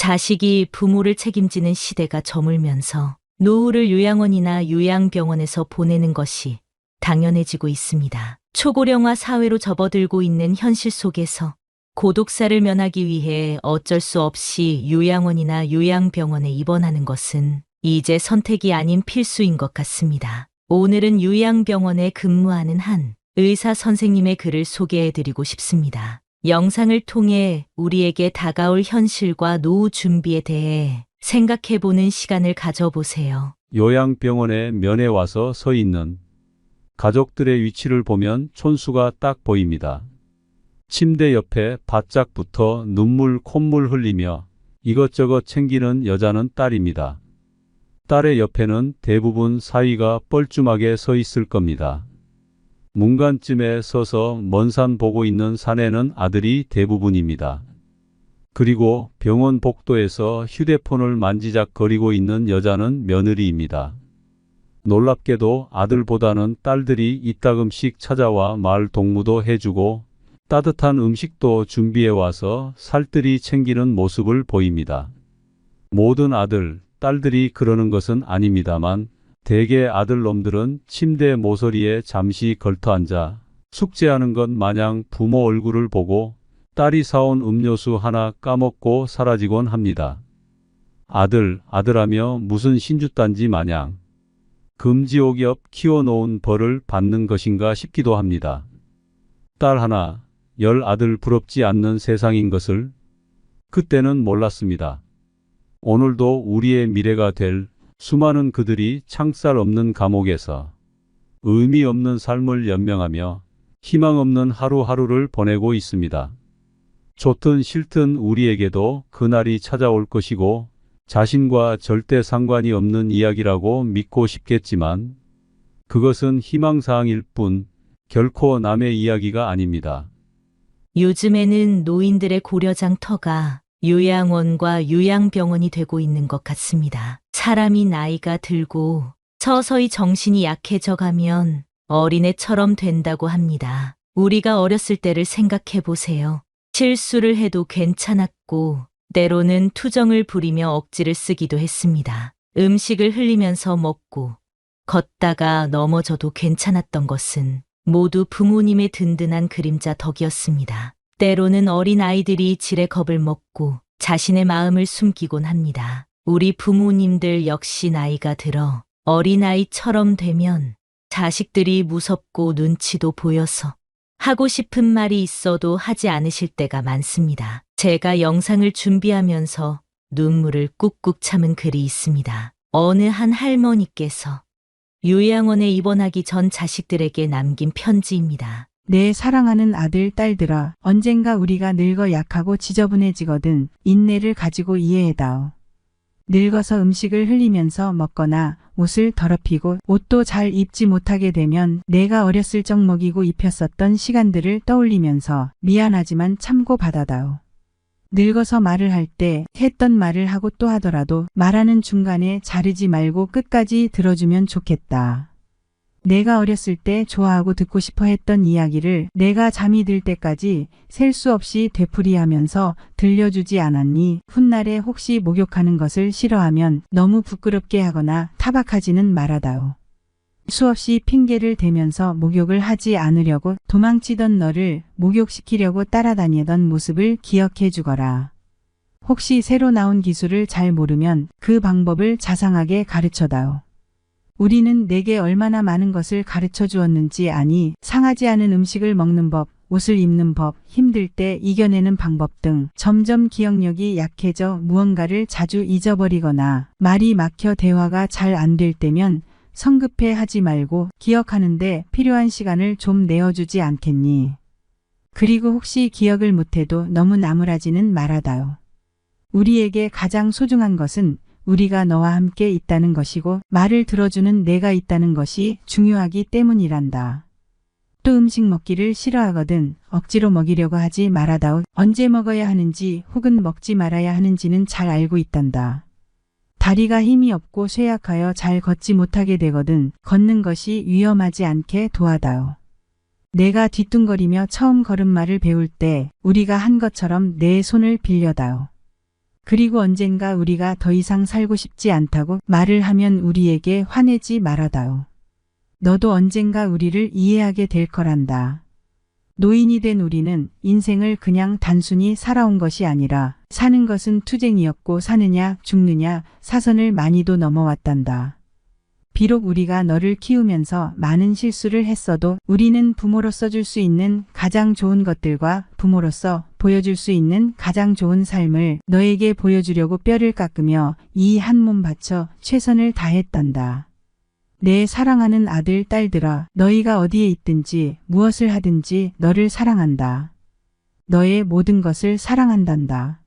자식이 부모를 책임지는 시대가 저물면서 노후를 요양원이나 요양병원에서 보내는 것이 당연해지고 있습니다. 초고령화 사회로 접어들고 있는 현실 속에서 고독사를 면하기 위해 어쩔 수 없이 요양원이나 요양병원에 입원하는 것은 이제 선택이 아닌 필수인 것 같습니다. 오늘은 요양병원에 근무하는 한 의사 선생님의 글을 소개해드리고 싶습니다. 영상을 통해 우리에게 다가올 현실과 노후 준비에 대해 생각해보는 시간을 가져보세요. 요양병원에 면회 와서 서 있는 가족들의 위치를 보면 촌수가 딱 보입니다. 침대 옆에 바짝 붙어 눈물 콧물 흘리며 이것저것 챙기는 여자는 딸입니다. 딸의 옆에는 대부분 사위가 뻘쭘하게 서 있을 겁니다. 문간쯤에 서서 먼 산 보고 있는 사내는 아들이 대부분입니다. 그리고 병원 복도에서 휴대폰을 만지작거리고 있는 여자는 며느리입니다. 놀랍게도 아들보다는 딸들이 이따금씩 찾아와 말 동무도 해주고 따뜻한 음식도 준비해와서 살뜰히 챙기는 모습을 보입니다. 모든 아들, 딸들이 그러는 것은 아닙니다만 대개 아들놈들은 침대 모서리에 잠시 걸터앉아 숙제하는 것 마냥 부모 얼굴을 보고 딸이 사온 음료수 하나 까먹고 사라지곤 합니다. 아들하며 무슨 신주단지 마냥 금지옥엽 키워놓은 벌을 받는 것인가 싶기도 합니다. 딸 하나, 10 아들 부럽지 않는 세상인 것을 그때는 몰랐습니다. 오늘도 우리의 미래가 될 수많은 그들이 창살 없는 감옥에서 의미 없는 삶을 연명하며 희망 없는 하루하루를 보내고 있습니다. 좋든 싫든 우리에게도 그날이 찾아올 것이고 자신과 절대 상관이 없는 이야기라고 믿고 싶겠지만 그것은 희망사항일 뿐 결코 남의 이야기가 아닙니다. 요즘에는 노인들의 고려장터가 요양원과 요양병원이 되고 있는 것 같습니다. 사람이 나이가 들고 서서히 정신이 약해져 가면 어린애처럼 된다고 합니다. 우리가 어렸을 때를 생각해 보세요. 실수를 해도 괜찮았고 때로는 투정을 부리며 억지를 쓰기도 했습니다. 음식을 흘리면서 먹고 걷다가 넘어져도 괜찮았던 것은 모두 부모님의 든든한 그림자 덕이었습니다. 때로는 어린 아이들이 지레 겁을 먹고 자신의 마음을 숨기곤 합니다. 우리 부모님들 역시 나이가 들어 어린아이처럼 되면 자식들이 무섭고 눈치도 보여서 하고 싶은 말이 있어도 하지 않으실 때가 많습니다. 제가 영상을 준비하면서 눈물을 꾹꾹 참은 글이 있습니다. 어느 한 할머니께서 요양원에 입원하기 전 자식들에게 남긴 편지입니다. 내 사랑하는 아들, 딸들아, 언젠가 우리가 늙어 약하고 지저분해지거든 인내를 가지고 이해해다오. 늙어서 음식을 흘리면서 먹거나 옷을 더럽히고 옷도 잘 입지 못하게 되면 내가 어렸을 적 먹이고 입혔었던 시간들을 떠올리면서 미안하지만 참고 받아다오. 늙어서 말을 할 때 했던 말을 하고 또 하더라도 말하는 중간에 자르지 말고 끝까지 들어주면 좋겠다. 내가 어렸을 때 좋아하고 듣고 싶어 했던 이야기를 내가 잠이 들 때까지 셀 수 없이 되풀이하면서 들려주지 않았니? 훗날에 혹시 목욕하는 것을 싫어하면 너무 부끄럽게 하거나 타박하지는 말아다오. 수없이 핑계를 대면서 목욕을 하지 않으려고 도망치던 너를 목욕시키려고 따라다니던 모습을 기억해 주거라. 혹시 새로 나온 기술을 잘 모르면 그 방법을 자상하게 가르쳐다오. 우리는 내게 얼마나 많은 것을 가르쳐 주었는지 아니? 상하지 않은 음식을 먹는 법, 옷을 입는 법, 힘들 때 이겨내는 방법 등 점점 기억력이 약해져 무언가를 자주 잊어버리거나 말이 막혀 대화가 잘 안 될 때면 성급해 하지 말고 기억하는데 필요한 시간을 좀 내어주지 않겠니? 그리고 혹시 기억을 못해도 너무 나무라지는 말아다오. 우리에게 가장 소중한 것은 우리가 너와 함께 있다는 것이고 말을 들어주는 내가 있다는 것이 중요하기 때문이란다. 또 음식 먹기를 싫어하거든 억지로 먹이려고 하지 말아다오. 언제 먹어야 하는지 혹은 먹지 말아야 하는지는 잘 알고 있단다. 다리가 힘이 없고 쇠약하여 잘 걷지 못하게 되거든 걷는 것이 위험하지 않게 도와다오. 내가 뒤뚱거리며 처음 걸음마를 배울 때 우리가 한 것처럼 내 손을 빌려다오. 그리고 언젠가 우리가 더 이상 살고 싶지 않다고 말을 하면 우리에게 화내지 말아다오. 너도 언젠가 우리를 이해하게 될 거란다. 노인이 된 우리는 인생을 그냥 단순히 살아온 것이 아니라 사는 것은 투쟁이었고 사느냐 죽느냐 사선을 많이도 넘어왔단다. 비록 우리가 너를 키우면서 많은 실수를 했어도 우리는 부모로서 줄 수 있는 가장 좋은 것들과 부모로서 보여줄 수 있는 가장 좋은 삶을 너에게 보여주려고 뼈를 깎으며 이 한 몸 바쳐 최선을 다했단다. 내 사랑하는 아들, 딸들아, 너희가 어디에 있든지 무엇을 하든지 너를 사랑한다. 너의 모든 것을 사랑한단다.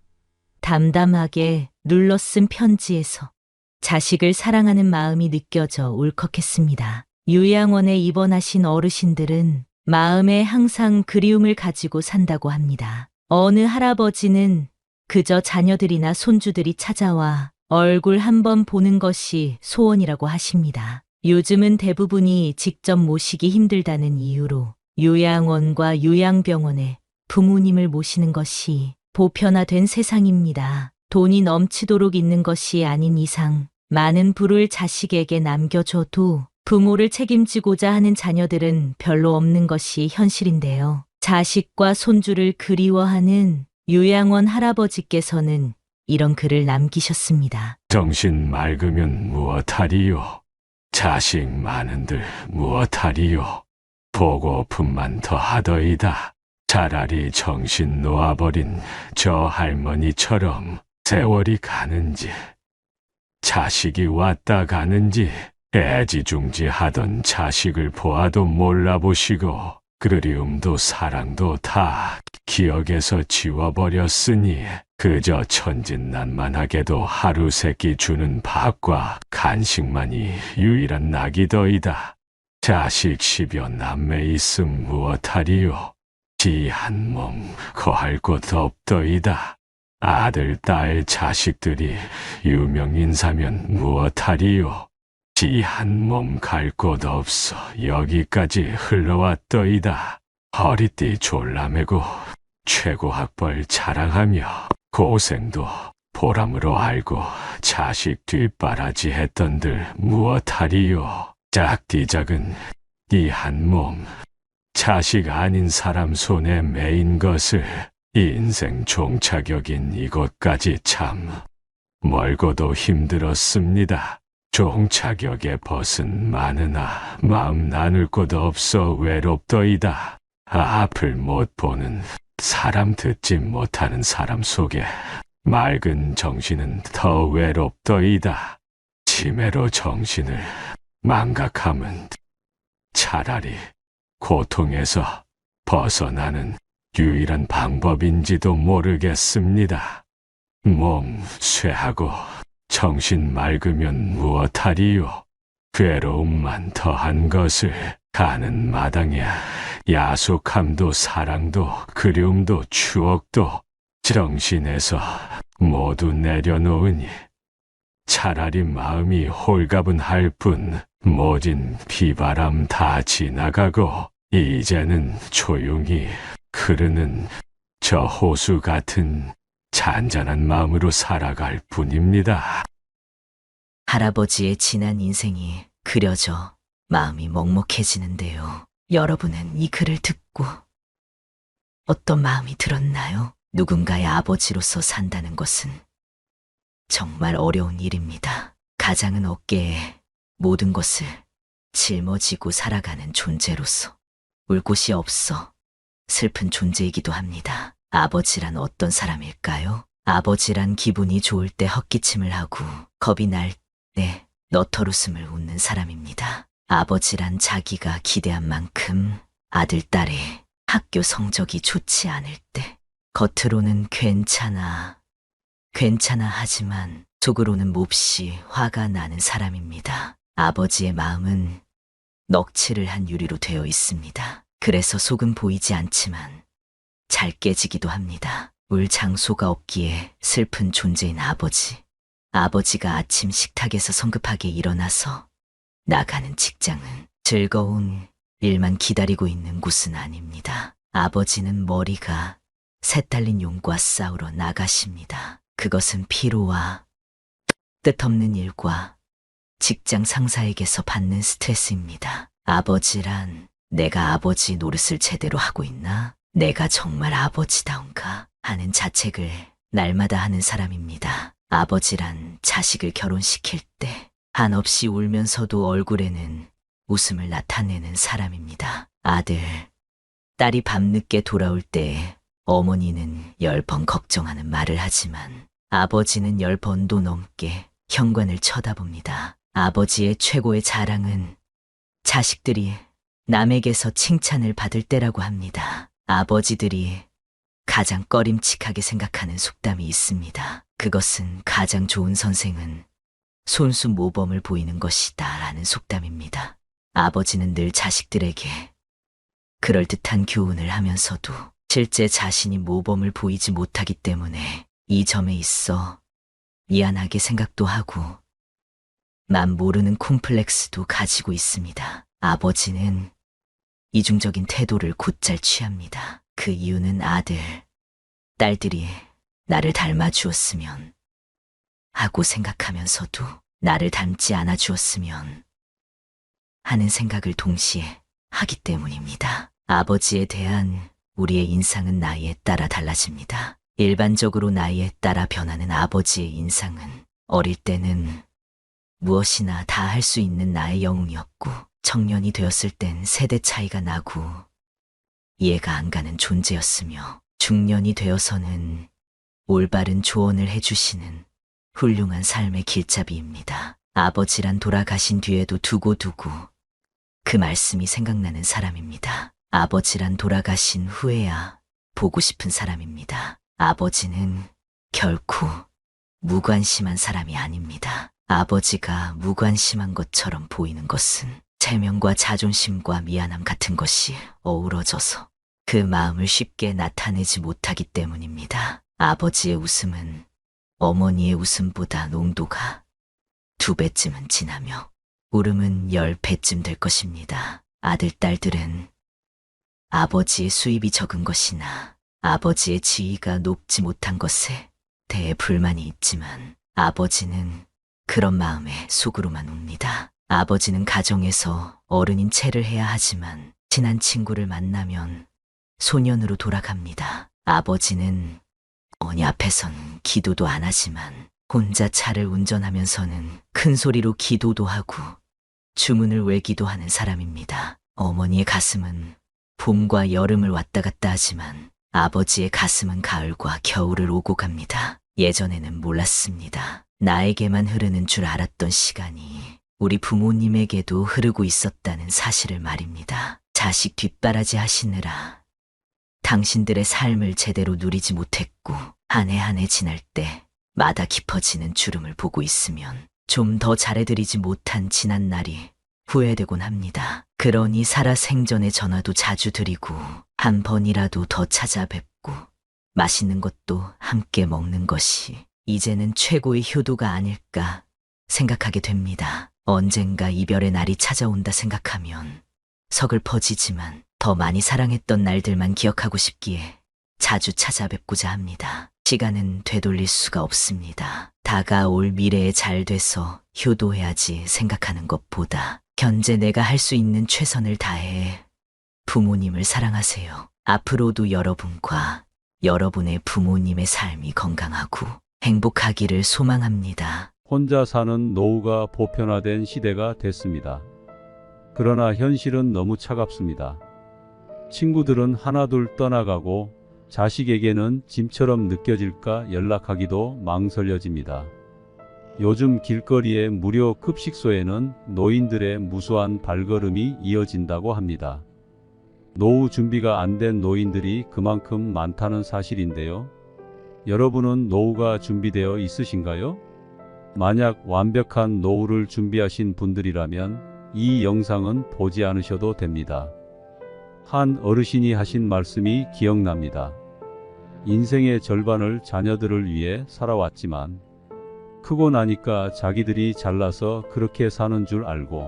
담담하게 눌러쓴 편지에서 자식을 사랑하는 마음이 느껴져 울컥했습니다. 요양원에 입원하신 어르신들은 마음에 항상 그리움을 가지고 산다고 합니다. 어느 할아버지는 그저 자녀들이나 손주들이 찾아와 얼굴 한번 보는 것이 소원이라고 하십니다. 요즘은 대부분이 직접 모시기 힘들다는 이유로 요양원과 요양병원에 부모님을 모시는 것이 보편화된 세상입니다. 돈이 넘치도록 있는 것이 아닌 이상 많은 부를 자식에게 남겨줘도 부모를 책임지고자 하는 자녀들은 별로 없는 것이 현실인데요. 자식과 손주를 그리워하는 요양원 할아버지께서는 이런 글을 남기셨습니다. 정신 맑으면 무엇하리요? 자식 많은들 무엇하리요? 보고품만 더하더이다. 차라리 정신 놓아버린 저 할머니처럼 세월이 가는지 자식이 왔다 가는지 애지중지하던 자식을 보아도 몰라보시고 그리움도 사랑도 다 기억에서 지워버렸으니 그저 천진난만하게도 하루 세끼 주는 밥과 간식만이 유일한 낙이더이다. 자식 10여 남매 있음 무엇하리요? 지 한 몸 거할 곳 없더이다. 아들, 딸, 자식들이 유명인사면 무엇하리요? 지 한 몸 갈 곳 없어 여기까지 흘러왔더이다. 허리띠 졸라매고 최고 학벌 자랑하며 고생도 보람으로 알고 자식 뒷바라지 했던들 무엇하리요? 짝디작은 이 한 몸 자식 아닌 사람 손에 매인 것을 인생 종착역인 이곳까지 참 멀고도 힘들었습니다. 종착역에 벗은 많으나 마음 나눌 곳 없어 외롭더이다. 앞을 못 보는 사람 듣지 못하는 사람 속에 맑은 정신은 더 외롭더이다. 치매로 정신을 망각함은 차라리 고통에서 벗어나는 유일한 방법인지도 모르겠습니다. 몸 쇠하고 정신 맑으면 무엇하리요? 괴로움만 더한 것을 가는 마당에 야속함도 사랑도 그리움도 추억도 정신에서 모두 내려놓으니 차라리 마음이 홀가분할 뿐 모진 비바람 다 지나가고 이제는 조용히 흐르는 저 호수 같은 잔잔한 마음으로 살아갈 뿐입니다. 할아버지의 지난 인생이 그려져 마음이 먹먹해지는데요. 여러분은 이 글을 듣고 어떤 마음이 들었나요? 누군가의 아버지로서 산다는 것은 정말 어려운 일입니다. 가장은 어깨에 모든 것을 짊어지고 살아가는 존재로서 울 곳이 없어 슬픈 존재이기도 합니다. 아버지란 어떤 사람일까요? 아버지란 기분이 좋을 때 헛기침을 하고 겁이 날 때 너털웃음을 웃는 사람입니다. 아버지란 자기가 기대한 만큼 아들, 딸이 학교 성적이 좋지 않을 때 겉으로는 괜찮아 하지만 속으로는 몹시 화가 나는 사람입니다. 아버지의 마음은 넋칠을 한 유리로 되어 있습니다. 그래서 속은 보이지 않지만 잘 깨지기도 합니다. 울 장소가 없기에 슬픈 존재인 아버지. 아버지가 아침 식탁에서 성급하게 일어나서 나가는 직장은 즐거운 일만 기다리고 있는 곳은 아닙니다. 아버지는 머리가 새딸린 용과 싸우러 나가십니다. 그것은 피로와 뜻없는 일과 직장 상사에게서 받는 스트레스입니다. 아버지란 내가 아버지 노릇을 제대로 하고 있나? 내가 정말 아버지다운가? 하는 자책을 날마다 하는 사람입니다. 아버지란 자식을 결혼시킬 때 한없이 울면서도 얼굴에는 웃음을 나타내는 사람입니다. 아들, 딸이 밤늦게 돌아올 때 어머니는 10번 걱정하는 말을 하지만 아버지는 10번도 넘게 현관을 쳐다봅니다. 아버지의 최고의 자랑은 자식들이 남에게서 칭찬을 받을 때라고 합니다. 아버지들이 가장 꺼림칙하게 생각하는 속담이 있습니다. 그것은 가장 좋은 선생은 손수 모범을 보이는 것이다 라는 속담입니다. 아버지는 늘 자식들에게 그럴듯한 교훈을 하면서도 실제 자신이 모범을 보이지 못하기 때문에 이 점에 있어 미안하게 생각도 하고 남 모르는 콤플렉스도 가지고 있습니다. 아버지는 이중적인 태도를 곧잘 취합니다. 그 이유는 아들, 딸들이 나를 닮아주었으면 하고 생각하면서도 나를 닮지 않아 주었으면 하는 생각을 동시에 하기 때문입니다. 아버지에 대한 우리의 인상은 나이에 따라 달라집니다. 일반적으로 나이에 따라 변하는 아버지의 인상은 어릴 때는 무엇이나 다 할 수 있는 나의 영웅이었고 청년이 되었을 땐 세대 차이가 나고 이해가 안 가는 존재였으며 중년이 되어서는 올바른 조언을 해주시는 훌륭한 삶의 길잡이입니다. 아버지란 돌아가신 뒤에도 두고두고 그 말씀이 생각나는 사람입니다. 아버지란 돌아가신 후에야 보고 싶은 사람입니다. 아버지는 결코 무관심한 사람이 아닙니다. 아버지가 무관심한 것처럼 보이는 것은 체면과 자존심과 미안함 같은 것이 어우러져서 그 마음을 쉽게 나타내지 못하기 때문입니다. 아버지의 웃음은 어머니의 웃음보다 농도가 2배쯤은 진하며 울음은 10배쯤 될 것입니다. 아들, 딸들은 아버지의 수입이 적은 것이나 아버지의 지위가 높지 못한 것에 대해 불만이 있지만 아버지는 그런 마음에 속으로만 웁니다. 아버지는 가정에서 어른인 체를 해야 하지만 친한 친구를 만나면 소년으로 돌아갑니다. 아버지는 어머니 앞에선 기도도 안 하지만 혼자 차를 운전하면서는 큰 소리로 기도도 하고 주문을 외기도 하는 사람입니다. 어머니의 가슴은 봄과 여름을 왔다 갔다 하지만 아버지의 가슴은 가을과 겨울을 오고 갑니다. 예전에는 몰랐습니다. 나에게만 흐르는 줄 알았던 시간이 우리 부모님에게도 흐르고 있었다는 사실을 말입니다. 자식 뒷바라지 하시느라 당신들의 삶을 제대로 누리지 못했고 한 해 한 해 지날 때마다 깊어지는 주름을 보고 있으면 좀 더 잘해드리지 못한 지난 날이 후회되곤 합니다. 그러니 살아 생전에 전화도 자주 드리고 한 번이라도 더 찾아뵙고 맛있는 것도 함께 먹는 것이 이제는 최고의 효도가 아닐까 생각하게 됩니다. 언젠가 이별의 날이 찾아온다 생각하면 서글퍼지지만 더 많이 사랑했던 날들만 기억하고 싶기에 자주 찾아뵙고자 합니다. 시간은 되돌릴 수가 없습니다. 다가올 미래에 잘 돼서 효도해야지 생각하는 것보다 현재 내가 할 수 있는 최선을 다해 부모님을 사랑하세요. 앞으로도 여러분과 여러분의 부모님의 삶이 건강하고 행복하기를 소망합니다. 혼자 사는 노후가 보편화된 시대가 됐습니다. 그러나 현실은 너무 차갑습니다. 친구들은 하나둘 떠나가고 자식에게는 짐처럼 느껴질까 연락하기도 망설여집니다. 요즘 길거리의 무료 급식소에는 노인들의 무수한 발걸음이 이어진다고 합니다. 노후 준비가 안 된 노인들이 그만큼 많다는 사실인데요. 여러분은 노후가 준비되어 있으신가요? 만약 완벽한 노후를 준비하신 분들이라면 이 영상은 보지 않으셔도 됩니다. 한 어르신이 하신 말씀이 기억납니다. 인생의 절반을 자녀들을 위해 살아왔지만 크고 나니까 자기들이 잘나서 그렇게 사는 줄 알고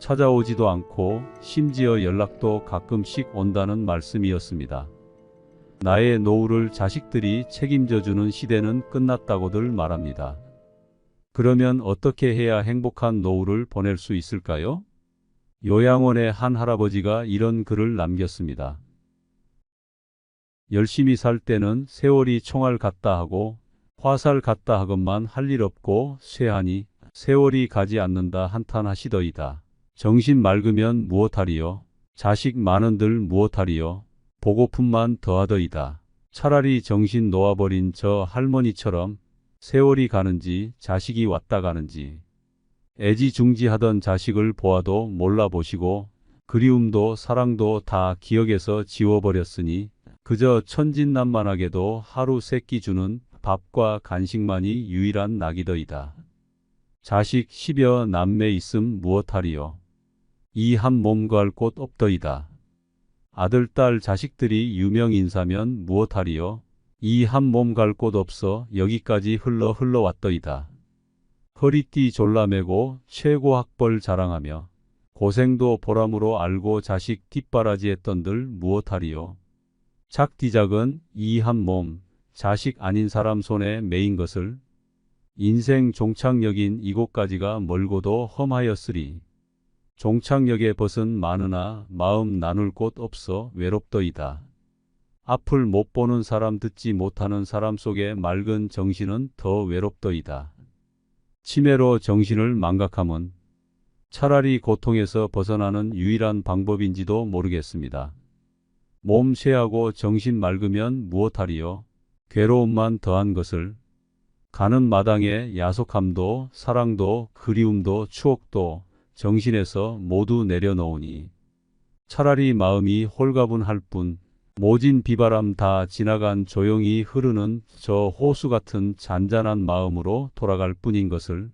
찾아오지도 않고 심지어 연락도 가끔씩 온다는 말씀이었습니다. 나의 노후를 자식들이 책임져 주는 시대는 끝났다고들 말합니다. 그러면 어떻게 해야 행복한 노후를 보낼 수 있을까요? 요양원의 한 할아버지가 이런 글을 남겼습니다. 열심히 살 때는 세월이 총알 같다 하고 화살 같다 하건만 할 일 없고 쇠하니 세월이 가지 않는다 한탄하시더이다. 정신 맑으면 무엇하리요? 자식 많은들 무엇하리요? 보고품만 더하더이다. 차라리 정신 놓아버린 저 할머니처럼 세월이 가는지 자식이 왔다 가는지 애지중지하던 자식을 보아도 몰라보시고 그리움도 사랑도 다 기억에서 지워버렸으니 그저 천진난만하게도 하루 세끼 주는 밥과 간식만이 유일한 낙이더이다. 자식 10여 남매 있음 무엇하리요? 이 한 몸 구할 곳 없더이다. 아들, 딸, 자식들이 유명인사면 무엇하리요? 이 한 몸 갈 곳 없어 여기까지 흘러왔더이다. 허리띠 졸라매고 최고 학벌 자랑하며 고생도 보람으로 알고 자식 뒷바라지했던들 무엇하리요? 작디작은 이 한 몸, 자식 아닌 사람 손에 매인 것을 인생 종착역인 이곳까지가 멀고도 험하였으리. 종착역에 벗은 많으나 마음 나눌 곳 없어 외롭더이다. 앞을 못 보는 사람 듣지 못하는 사람 속에 맑은 정신은 더 외롭더이다. 치매로 정신을 망각함은 차라리 고통에서 벗어나는 유일한 방법인지도 모르겠습니다. 몸 쇠하고 정신 맑으면 무엇하리요? 괴로움만 더한 것을. 가는 마당에 야속함도 사랑도 그리움도 추억도 정신에서 모두 내려놓으니 차라리 마음이 홀가분할 뿐 모진 비바람 다 지나간 조용히 흐르는 저 호수 같은 잔잔한 마음으로 돌아갈 뿐인 것을.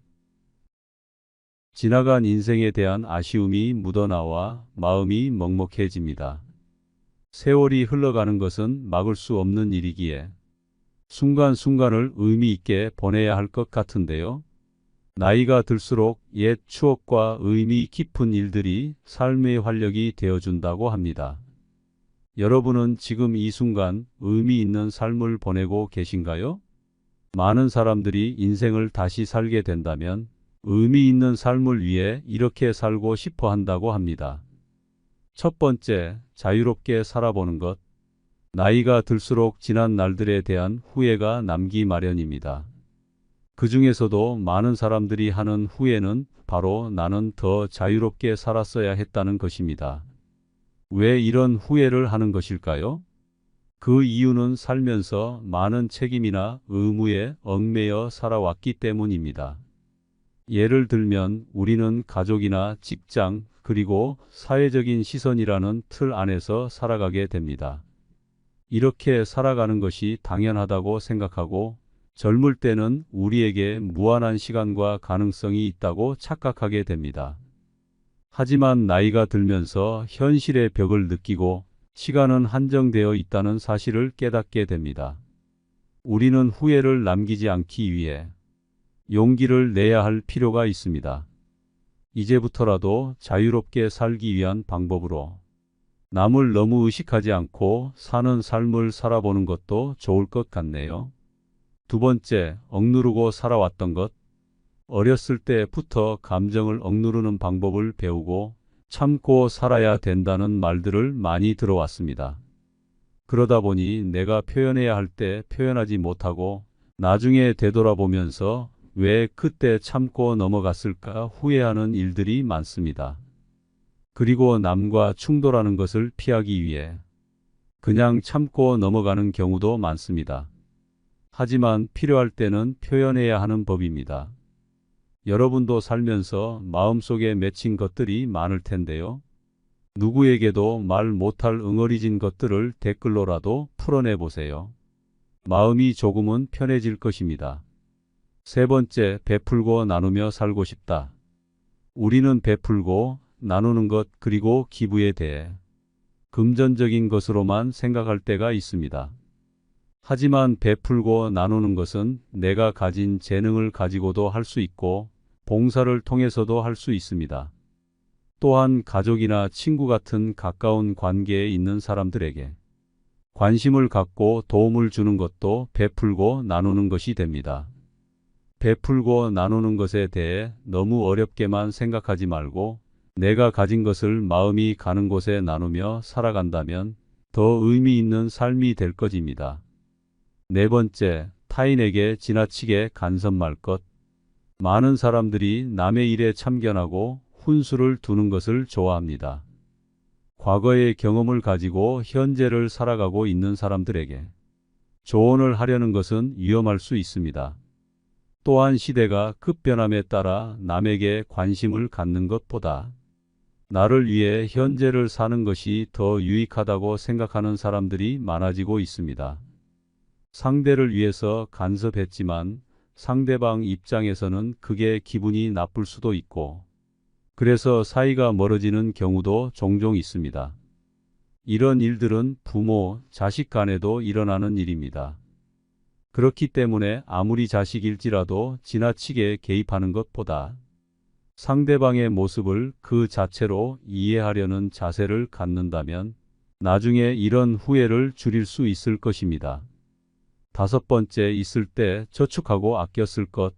지나간 인생에 대한 아쉬움이 묻어나와 마음이 먹먹해집니다. 세월이 흘러가는 것은 막을 수 없는 일이기에 순간순간을 의미 있게 보내야 할 것 같은데요. 나이가 들수록 옛 추억과 의미 깊은 일들이 삶의 활력이 되어준다고 합니다. 여러분은 지금 이 순간 의미 있는 삶을 보내고 계신가요? 많은 사람들이 인생을 다시 살게 된다면 의미 있는 삶을 위해 이렇게 살고 싶어 한다고 합니다. 첫 번째, 자유롭게 살아보는 것. 나이가 들수록 지난 날들에 대한 후회가 남기 마련입니다. 그 중에서도 많은 사람들이 하는 후회는 바로 나는 더 자유롭게 살았어야 했다는 것입니다. 왜 이런 후회를 하는 것일까요? 그 이유는 살면서 많은 책임이나 의무에 얽매여 살아왔기 때문입니다. 예를 들면 우리는 가족이나 직장 그리고 사회적인 시선이라는 틀 안에서 살아가게 됩니다. 이렇게 살아가는 것이 당연하다고 생각하고 젊을 때는 우리에게 무한한 시간과 가능성이 있다고 착각하게 됩니다. 하지만 나이가 들면서 현실의 벽을 느끼고 시간은 한정되어 있다는 사실을 깨닫게 됩니다. 우리는 후회를 남기지 않기 위해 용기를 내야 할 필요가 있습니다. 이제부터라도 자유롭게 살기 위한 방법으로 남을 너무 의식하지 않고 사는 삶을 살아보는 것도 좋을 것 같네요. 두 번째, 억누르고 살아왔던 것. 어렸을 때부터 감정을 억누르는 방법을 배우고 참고 살아야 된다는 말들을 많이 들어왔습니다. 그러다 보니 내가 표현해야 할 때 표현하지 못하고 나중에 되돌아보면서 왜 그때 참고 넘어갔을까 후회하는 일들이 많습니다. 그리고 남과 충돌하는 것을 피하기 위해 그냥 참고 넘어가는 경우도 많습니다. 하지만 필요할 때는 표현해야 하는 법입니다. 여러분도 살면서 마음속에 맺힌 것들이 많을 텐데요. 누구에게도 말 못할 응어리진 것들을 댓글로라도 풀어내 보세요. 마음이 조금은 편해질 것입니다. 세 번째, 베풀고 나누며 살고 싶다. 우리는 베풀고 나누는 것 그리고 기부에 대해 금전적인 것으로만 생각할 때가 있습니다. 하지만 베풀고 나누는 것은 내가 가진 재능을 가지고도 할 수 있고 봉사를 통해서도 할 수 있습니다. 또한 가족이나 친구 같은 가까운 관계에 있는 사람들에게 관심을 갖고 도움을 주는 것도 베풀고 나누는 것이 됩니다. 베풀고 나누는 것에 대해 너무 어렵게만 생각하지 말고 내가 가진 것을 마음이 가는 곳에 나누며 살아간다면 더 의미 있는 삶이 될 것입니다. 네 번째, 타인에게 지나치게 간섭 말 것. 많은 사람들이 남의 일에 참견하고 훈수를 두는 것을 좋아합니다. 과거의 경험을 가지고 현재를 살아가고 있는 사람들에게 조언을 하려는 것은 위험할 수 있습니다. 또한 시대가 급변함에 따라 남에게 관심을 갖는 것보다 나를 위해 현재를 사는 것이 더 유익하다고 생각하는 사람들이 많아지고 있습니다. 상대를 위해서 간섭했지만 상대방 입장에서는 그게 기분이 나쁠 수도 있고 그래서 사이가 멀어지는 경우도 종종 있습니다. 이런 일들은 부모, 자식 간에도 일어나는 일입니다. 그렇기 때문에 아무리 자식일지라도 지나치게 개입하는 것보다 상대방의 모습을 그 자체로 이해하려는 자세를 갖는다면 나중에 이런 후회를 줄일 수 있을 것입니다. 다섯 번째, 있을 때 저축하고 아껴 쓸 것.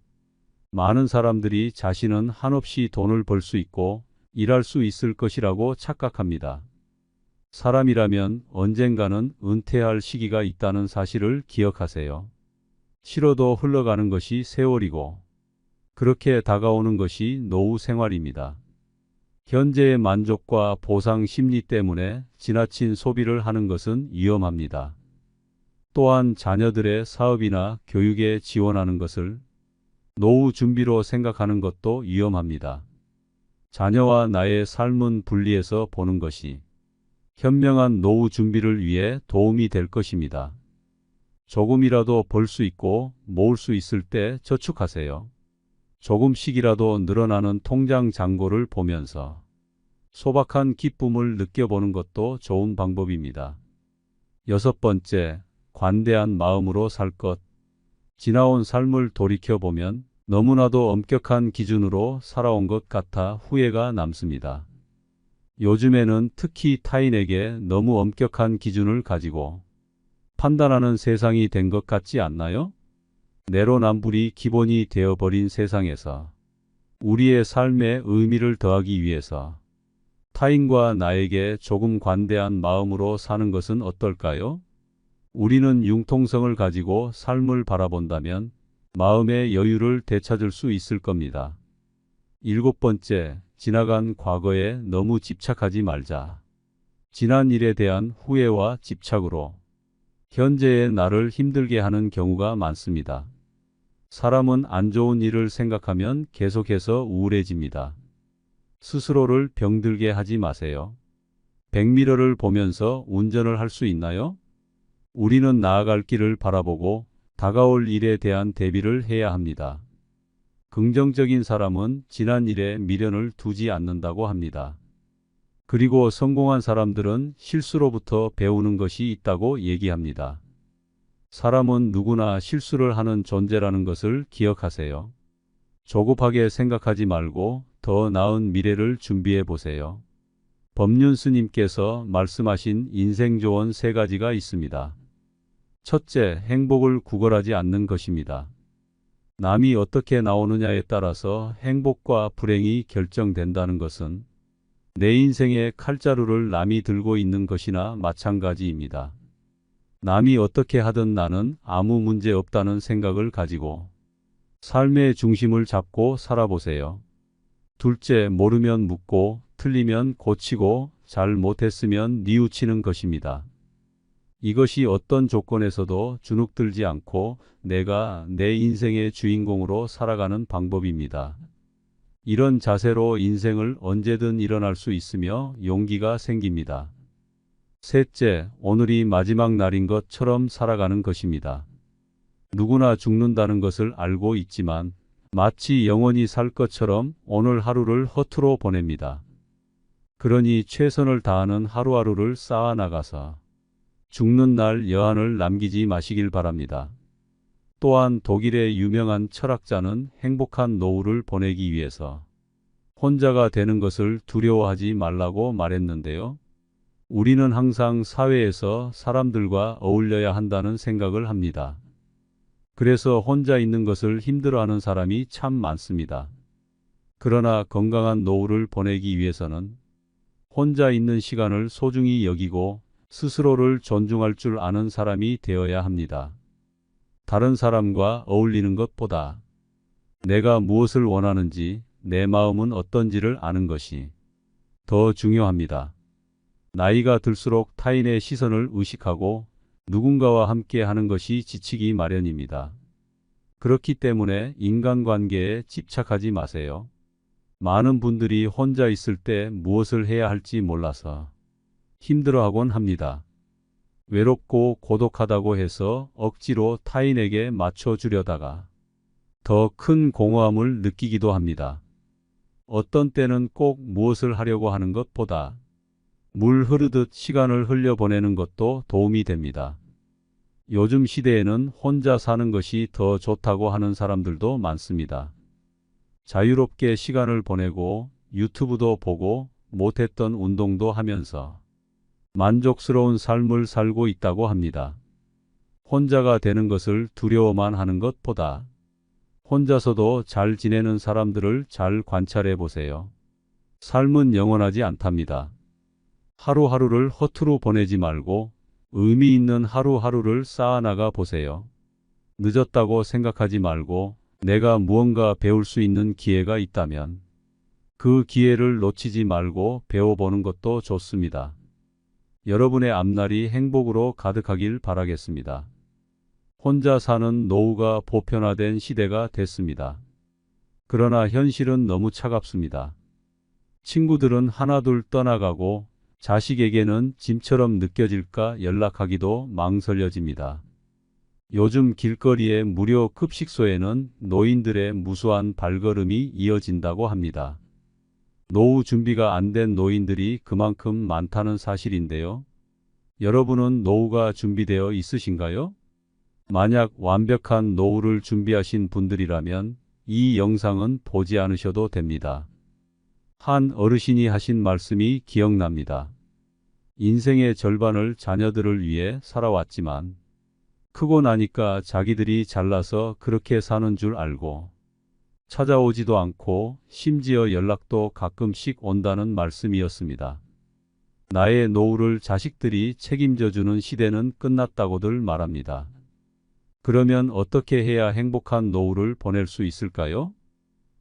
많은 사람들이 자신은 한없이 돈을 벌 수 있고 일할 수 있을 것이라고 착각합니다. 사람이라면 언젠가는 은퇴할 시기가 있다는 사실을 기억하세요. 싫어도 흘러가는 것이 세월이고 그렇게 다가오는 것이 노후 생활입니다. 현재의 만족과 보상 심리 때문에 지나친 소비를 하는 것은 위험합니다. 또한 자녀들의 사업이나 교육에 지원하는 것을 노후 준비로 생각하는 것도 위험합니다. 자녀와 나의 삶은 분리해서 보는 것이 현명한 노후 준비를 위해 도움이 될 것입니다. 조금이라도 벌 수 있고 모을 수 있을 때 저축하세요. 조금씩이라도 늘어나는 통장 잔고를 보면서 소박한 기쁨을 느껴보는 것도 좋은 방법입니다. 여섯 번째, 관대한 마음으로 살 것. 지나온 삶을 돌이켜보면 너무나도 엄격한 기준으로 살아온 것 같아 후회가 남습니다. 요즘에는 특히 타인에게 너무 엄격한 기준을 가지고 판단하는 세상이 된 것 같지 않나요? 내로남불이 기본이 되어버린 세상에서 우리의 삶에 의미를 더하기 위해서 타인과 나에게 조금 관대한 마음으로 사는 것은 어떨까요? 우리는 융통성을 가지고 삶을 바라본다면 마음의 여유를 되찾을 수 있을 겁니다. 일곱 번째, 지나간 과거에 너무 집착하지 말자. 지난 일에 대한 후회와 집착으로 현재의 나를 힘들게 하는 경우가 많습니다. 사람은 안 좋은 일을 생각하면 계속해서 우울해집니다. 스스로를 병들게 하지 마세요. 백미러를 보면서 운전을 할 수 있나요? 우리는 나아갈 길을 바라보고 다가올 일에 대한 대비를 해야 합니다. 긍정적인 사람은 지난 일에 미련을 두지 않는다고 합니다. 그리고 성공한 사람들은 실수로부터 배우는 것이 있다고 얘기합니다. 사람은 누구나 실수를 하는 존재라는 것을 기억하세요. 조급하게 생각하지 말고 더 나은 미래를 준비해 보세요. 법륜 스님께서 말씀하신 인생 조언 3가지가 있습니다. 첫째, 행복을 구걸하지 않는 것입니다. 남이 어떻게 나오느냐에 따라서 행복과 불행이 결정된다는 것은 내 인생의 칼자루를 남이 들고 있는 것이나 마찬가지입니다. 남이 어떻게 하든 나는 아무 문제 없다는 생각을 가지고 삶의 중심을 잡고 살아보세요. 둘째, 모르면 묻고 틀리면 고치고 잘 못했으면 뉘우치는 것입니다. 이것이 어떤 조건에서도 주눅들지 않고 내가 내 인생의 주인공으로 살아가는 방법입니다. 이런 자세로 인생을 언제든 일어날 수 있으며 용기가 생깁니다. 셋째, 오늘이 마지막 날인 것처럼 살아가는 것입니다. 누구나 죽는다는 것을 알고 있지만 마치 영원히 살 것처럼 오늘 하루를 허투루 보냅니다. 그러니 최선을 다하는 하루하루를 쌓아 나가서 죽는 날 여한을 남기지 마시길 바랍니다. 또한 독일의 유명한 철학자는 행복한 노후를 보내기 위해서 혼자가 되는 것을 두려워하지 말라고 말했는데요. 우리는 항상 사회에서 사람들과 어울려야 한다는 생각을 합니다. 그래서 혼자 있는 것을 힘들어하는 사람이 참 많습니다. 그러나 건강한 노후를 보내기 위해서는 혼자 있는 시간을 소중히 여기고 스스로를 존중할 줄 아는 사람이 되어야 합니다. 다른 사람과 어울리는 것보다 내가 무엇을 원하는지, 내 마음은 어떤지를 아는 것이 더 중요합니다. 나이가 들수록 타인의 시선을 의식하고 누군가와 함께 하는 것이 지치기 마련입니다. 그렇기 때문에 인간관계에 집착하지 마세요. 많은 분들이 혼자 있을 때 무엇을 해야 할지 몰라서 힘들어하곤 합니다. 외롭고 고독하다고 해서 억지로 타인에게 맞춰주려다가 더 큰 공허함을 느끼기도 합니다. 어떤 때는 꼭 무엇을 하려고 하는 것보다 물 흐르듯 시간을 흘려보내는 것도 도움이 됩니다. 요즘 시대에는 혼자 사는 것이 더 좋다고 하는 사람들도 많습니다. 자유롭게 시간을 보내고 유튜브도 보고 못했던 운동도 하면서 만족스러운 삶을 살고 있다고 합니다. 혼자가 되는 것을 두려워만 하는 것보다 혼자서도 잘 지내는 사람들을 잘 관찰해 보세요. 삶은 영원하지 않답니다. 하루하루를 허투루 보내지 말고 의미 있는 하루하루를 쌓아나가 보세요. 늦었다고 생각하지 말고 내가 무언가 배울 수 있는 기회가 있다면 그 기회를 놓치지 말고 배워보는 것도 좋습니다. 여러분의 앞날이 행복으로 가득하길 바라겠습니다. 혼자 사는 노후가 보편화된 시대가 됐습니다. 그러나 현실은 너무 차갑습니다. 친구들은 하나둘 떠나가고 자식에게는 짐처럼 느껴질까 연락하기도 망설여집니다. 요즘 길거리의 무료 급식소에는 노인들의 무수한 발걸음이 이어진다고 합니다. 노후 준비가 안 된 노인들이 그만큼 많다는 사실인데요. 여러분은 노후가 준비되어 있으신가요? 만약 완벽한 노후를 준비하신 분들이라면 이 영상은 보지 않으셔도 됩니다. 한 어르신이 하신 말씀이 기억납니다. 인생의 절반을 자녀들을 위해 살아왔지만 크고 나니까 자기들이 잘나서 그렇게 사는 줄 알고 찾아오지도 않고 심지어 연락도 가끔씩 온다는 말씀이었습니다. 나의 노후를 자식들이 책임져주는 시대는 끝났다고들 말합니다. 그러면 어떻게 해야 행복한 노후를 보낼 수 있을까요?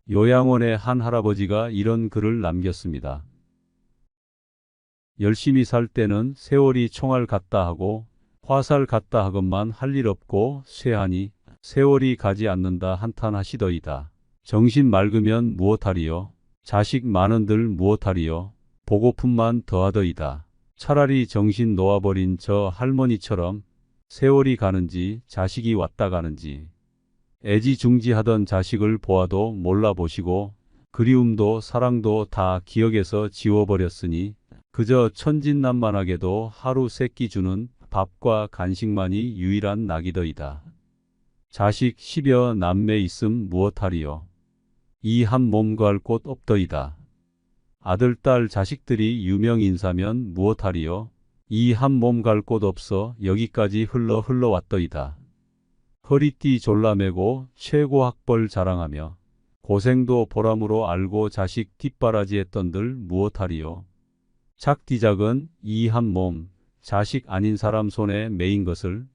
요양원의 한 할아버지가 이런 글을 남겼습니다. 열심히 살 때는 세월이 총알 같다 하고 화살 같다 하건만 할 일 없고 쇠하니 세월이 가지 않는다 한탄하시더이다. 정신 맑으면 무엇하리요? 자식 많은들 무엇하리요? 보고품만 더하더이다. 차라리 정신 놓아버린 저 할머니처럼 세월이 가는지 자식이 왔다 가는지 애지중지하던 자식을 보아도 몰라보시고 그리움도 사랑도 다 기억에서 지워버렸으니 그저 천진난만하게도 하루 세끼 주는 밥과 간식만이 유일한 낙이더이다. 자식 10여 남매 있음 무엇하리요? 이 한 몸 구할 곳 없더이다. 아들, 딸, 자식들이 유명인사면 무엇하리요? 이 한 몸 갈 곳 없어 여기까지 흘러왔더이다. 허리띠 졸라매고 최고 학벌 자랑하며 고생도 보람으로 알고 자식 뒷바라지했던들 무엇하리요? 작디작은 이 한 몸, 자식 아닌 사람 손에 매인 것을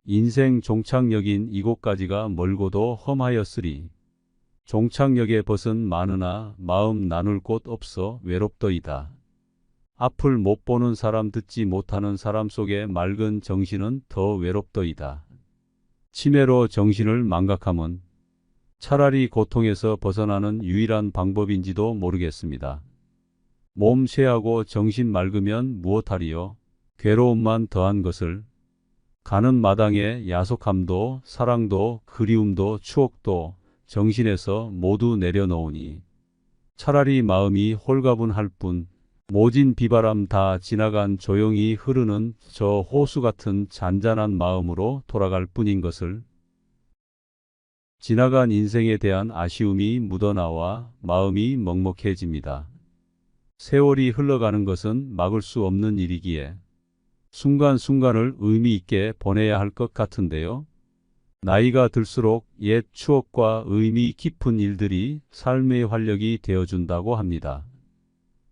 인생 종착역인 이곳까지가 멀고도 험하였으리. 종착역에 벗은 많으나 마음 나눌 곳 없어 외롭더이다. 앞을 못 보는 사람 듣지 못하는 사람 속의 맑은 정신은 더 외롭더이다. 치매로 정신을 망각함은 차라리 고통에서 벗어나는 유일한 방법인지도 모르겠습니다. 몸 쇠하고 정신 맑으면 무엇하리요? 괴로움만 더한 것을. 가는 마당에 야속함도 사랑도 그리움도 추억도 정신에서 모두 내려놓으니 차라리 마음이 홀가분할 뿐 모진 비바람 다 지나간 조용히 흐르는 저 호수 같은 잔잔한 마음으로 돌아갈 뿐인 것을. 지나간 인생에 대한 아쉬움이 묻어나와 마음이 먹먹해집니다. 세월이 흘러가는 것은 막을 수 없는 일이기에 순간순간을 의미 있게 보내야 할 것 같은데요. 나이가 들수록 옛 추억과 의미 깊은 일들이 삶의 활력이 되어준다고 합니다.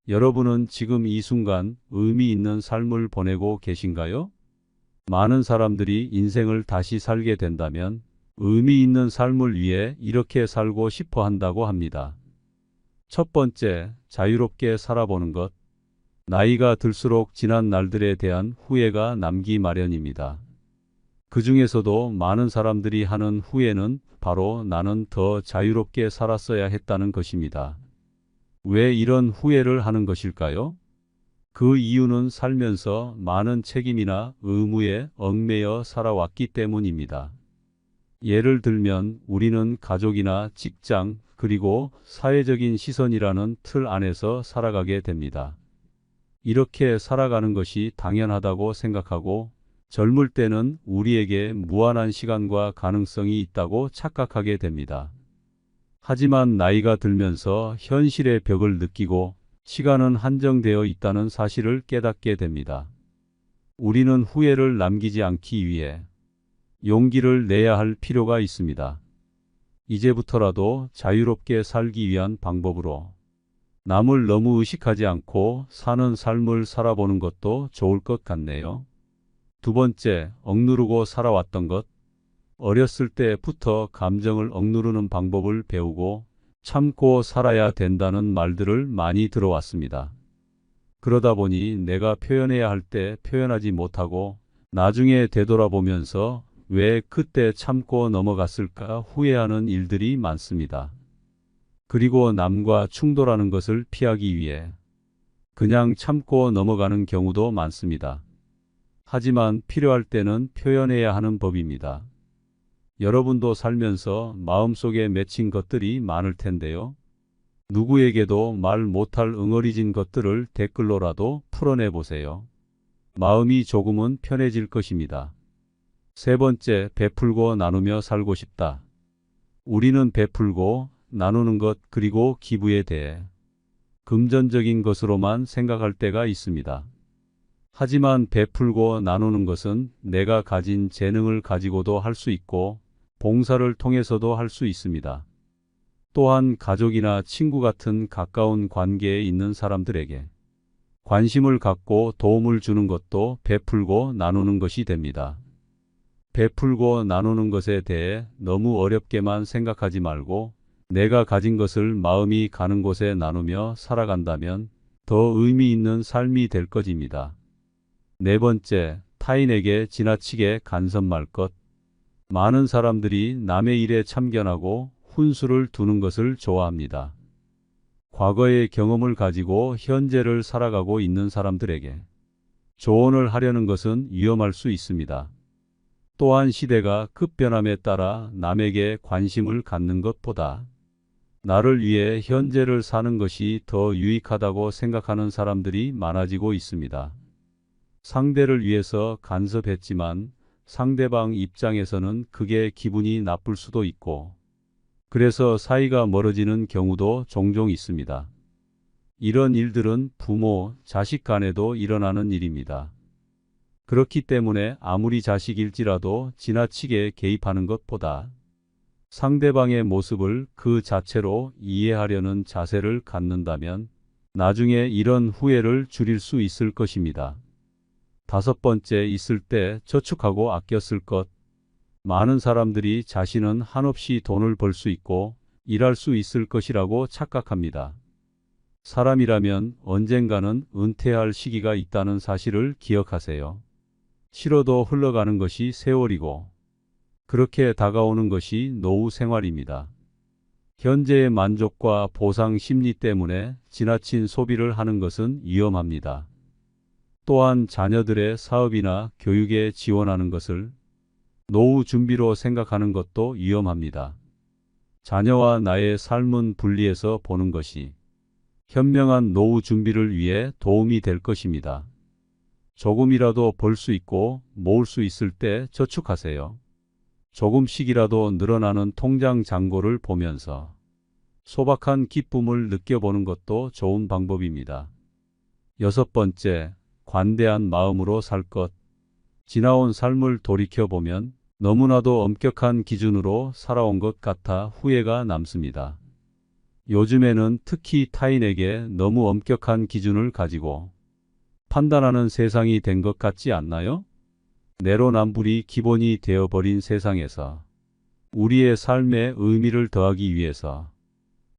여러분은 지금 이 순간 의미 있는 삶을 보내고 계신가요? 많은 사람들이 인생을 다시 살게 된다면 의미 있는 삶을 위해 이렇게 살고 싶어 한다고 합니다. 첫 번째, 자유롭게 살아보는 것. 나이가 들수록 지난 날들에 대한 후회가 남기 마련입니다. 그 중에서도 많은 사람들이 하는 후회는 바로 나는 더 자유롭게 살았어야 했다는 것입니다. 왜 이런 후회를 하는 것일까요? 그 이유는 살면서 많은 책임이나 의무에 얽매여 살아왔기 때문입니다. 예를 들면 우리는 가족이나 직장, 그리고 사회적인 시선이라는 틀 안에서 살아가게 됩니다. 이렇게 살아가는 것이 당연하다고 생각하고 젊을 때는 우리에게 무한한 시간과 가능성이 있다고 착각하게 됩니다. 하지만 나이가 들면서 현실의 벽을 느끼고 시간은 한정되어 있다는 사실을 깨닫게 됩니다. 우리는 후회를 남기지 않기 위해 용기를 내야 할 필요가 있습니다. 이제부터라도 자유롭게 살기 위한 방법으로 남을 너무 의식하지 않고 사는 삶을 살아보는 것도 좋을 것 같네요. 두 번째, 억누르고 살아왔던 것. 어렸을 때부터 감정을 억누르는 방법을 배우고 참고 살아야 된다는 말들을 많이 들어왔습니다. 그러다 보니 내가 표현해야 할 때 표현하지 못하고 나중에 되돌아보면서 왜 그때 참고 넘어갔을까 후회하는 일들이 많습니다. 그리고 남과 충돌하는 것을 피하기 위해 그냥 참고 넘어가는 경우도 많습니다. 하지만 필요할 때는 표현해야 하는 법입니다. 여러분도 살면서 마음속에 맺힌 것들이 많을 텐데요. 누구에게도 말 못할 응어리진 것들을 댓글로라도 풀어내 보세요. 마음이 조금은 편해질 것입니다. 세 번째, 베풀고 나누며 살고 싶다. 우리는 베풀고 나누는 것 그리고 기부에 대해 금전적인 것으로만 생각할 때가 있습니다. 하지만 베풀고 나누는 것은 내가 가진 재능을 가지고도 할 수 있고 봉사를 통해서도 할 수 있습니다. 또한 가족이나 친구 같은 가까운 관계에 있는 사람들에게 관심을 갖고 도움을 주는 것도 베풀고 나누는 것이 됩니다. 베풀고 나누는 것에 대해 너무 어렵게만 생각하지 말고 내가 가진 것을 마음이 가는 곳에 나누며 살아간다면 더 의미 있는 삶이 될 것입니다. 네 번째, 타인에게 지나치게 간섭 말 것. 많은 사람들이 남의 일에 참견하고 훈수를 두는 것을 좋아합니다. 과거의 경험을 가지고 현재를 살아가고 있는 사람들에게 조언을 하려는 것은 위험할 수 있습니다. 또한 시대가 급변함에 따라 남에게 관심을 갖는 것보다 나를 위해 현재를 사는 것이 더 유익하다고 생각하는 사람들이 많아지고 있습니다. 상대를 위해서 간섭했지만 상대방 입장에서는 그게 기분이 나쁠 수도 있고 그래서 사이가 멀어지는 경우도 종종 있습니다. 이런 일들은 부모, 자식 간에도 일어나는 일입니다. 그렇기 때문에 아무리 자식일지라도 지나치게 개입하는 것보다 상대방의 모습을 그 자체로 이해하려는 자세를 갖는다면 나중에 이런 후회를 줄일 수 있을 것입니다. 다섯 번째, 있을 때 저축하고 아껴 쓸 것. 많은 사람들이 자신은 한없이 돈을 벌 수 있고 일할 수 있을 것이라고 착각합니다. 사람이라면 언젠가는 은퇴할 시기가 있다는 사실을 기억하세요. 싫어도 흘러가는 것이 세월이고 그렇게 다가오는 것이 노후 생활입니다. 현재의 만족과 보상 심리 때문에 지나친 소비를 하는 것은 위험합니다. 또한 자녀들의 사업이나 교육에 지원하는 것을 노후 준비로 생각하는 것도 위험합니다. 자녀와 나의 삶은 분리해서 보는 것이 현명한 노후 준비를 위해 도움이 될 것입니다. 조금이라도 벌 수 있고 모을 수 있을 때 저축하세요. 조금씩이라도 늘어나는 통장 잔고를 보면서 소박한 기쁨을 느껴보는 것도 좋은 방법입니다. 6번째, 관대한 마음으로 살 것. 지나온 삶을 돌이켜보면 너무나도 엄격한 기준으로 살아온 것 같아 후회가 남습니다. 요즘에는 특히 타인에게 너무 엄격한 기준을 가지고 판단하는 세상이 된 것 같지 않나요? 내로남불이 기본이 되어버린 세상에서 우리의 삶에 의미를 더하기 위해서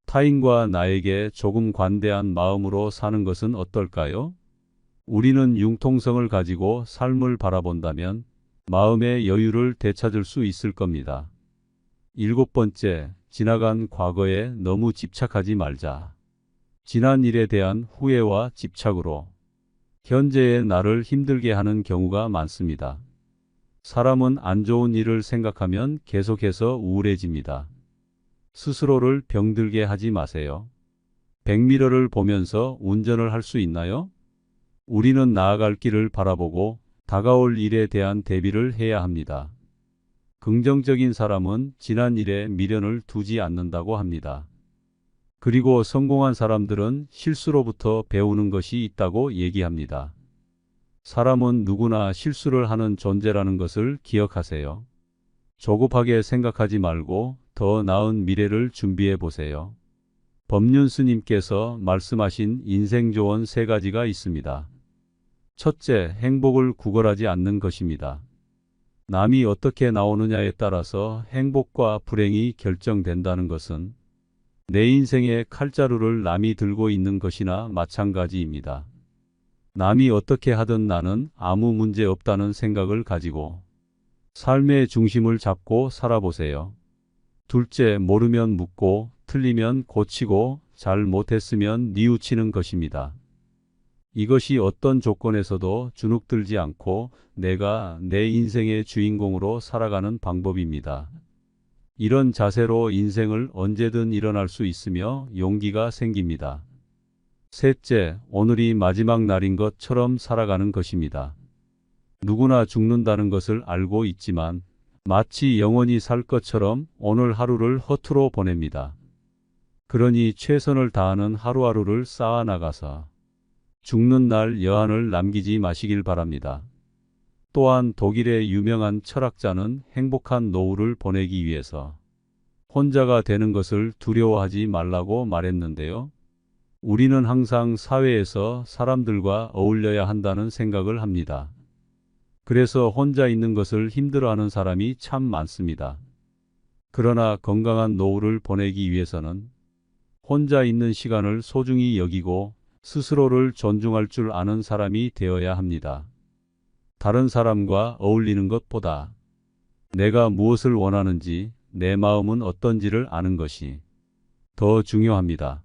타인과 나에게 조금 관대한 마음으로 사는 것은 어떨까요? 우리는 융통성을 가지고 삶을 바라본다면 마음의 여유를 되찾을 수 있을 겁니다. 7번째, 지나간 과거에 너무 집착하지 말자. 지난 일에 대한 후회와 집착으로 현재의 나를 힘들게 하는 경우가 많습니다. 사람은 안 좋은 일을 생각하면 계속해서 우울해집니다. 스스로를 병들게 하지 마세요. 백미러를 보면서 운전을 할 수 있나요? 우리는 나아갈 길을 바라보고 다가올 일에 대한 대비를 해야 합니다. 긍정적인 사람은 지난 일에 미련을 두지 않는다고 합니다. 그리고 성공한 사람들은 실수로부터 배우는 것이 있다고 얘기합니다. 사람은 누구나 실수를 하는 존재라는 것을 기억하세요. 조급하게 생각하지 말고 더 나은 미래를 준비해 보세요. 법륜 스님께서 말씀하신 인생 조언 3가지가 있습니다. 첫째, 행복을 구걸하지 않는 것입니다. 남이 어떻게 나오느냐에 따라서 행복과 불행이 결정된다는 것은 내 인생의 칼자루를 남이 들고 있는 것이나 마찬가지입니다. 남이 어떻게 하든 나는 아무 문제 없다는 생각을 가지고 삶의 중심을 잡고 살아보세요. 둘째, 모르면 묻고 틀리면 고치고 잘 못했으면 뉘우치는 것입니다. 이것이 어떤 조건에서도 주눅들지 않고 내가 내 인생의 주인공으로 살아가는 방법입니다. 이런 자세로 인생을 언제든 일어날 수 있으며 용기가 생깁니다. 셋째, 오늘이 마지막 날인 것처럼 살아가는 것입니다. 누구나 죽는다는 것을 알고 있지만 마치 영원히 살 것처럼 오늘 하루를 허투루 보냅니다. 그러니 최선을 다하는 하루하루를 쌓아 나가서 죽는 날 여한을 남기지 마시길 바랍니다. 또한 독일의 유명한 철학자는 행복한 노후를 보내기 위해서 혼자가 되는 것을 두려워하지 말라고 말했는데요. 우리는 항상 사회에서 사람들과 어울려야 한다는 생각을 합니다. 그래서 혼자 있는 것을 힘들어하는 사람이 참 많습니다. 그러나 건강한 노후를 보내기 위해서는 혼자 있는 시간을 소중히 여기고 스스로를 존중할 줄 아는 사람이 되어야 합니다. 다른 사람과 어울리는 것보다 내가 무엇을 원하는지, 내 마음은 어떤지를 아는 것이 더 중요합니다.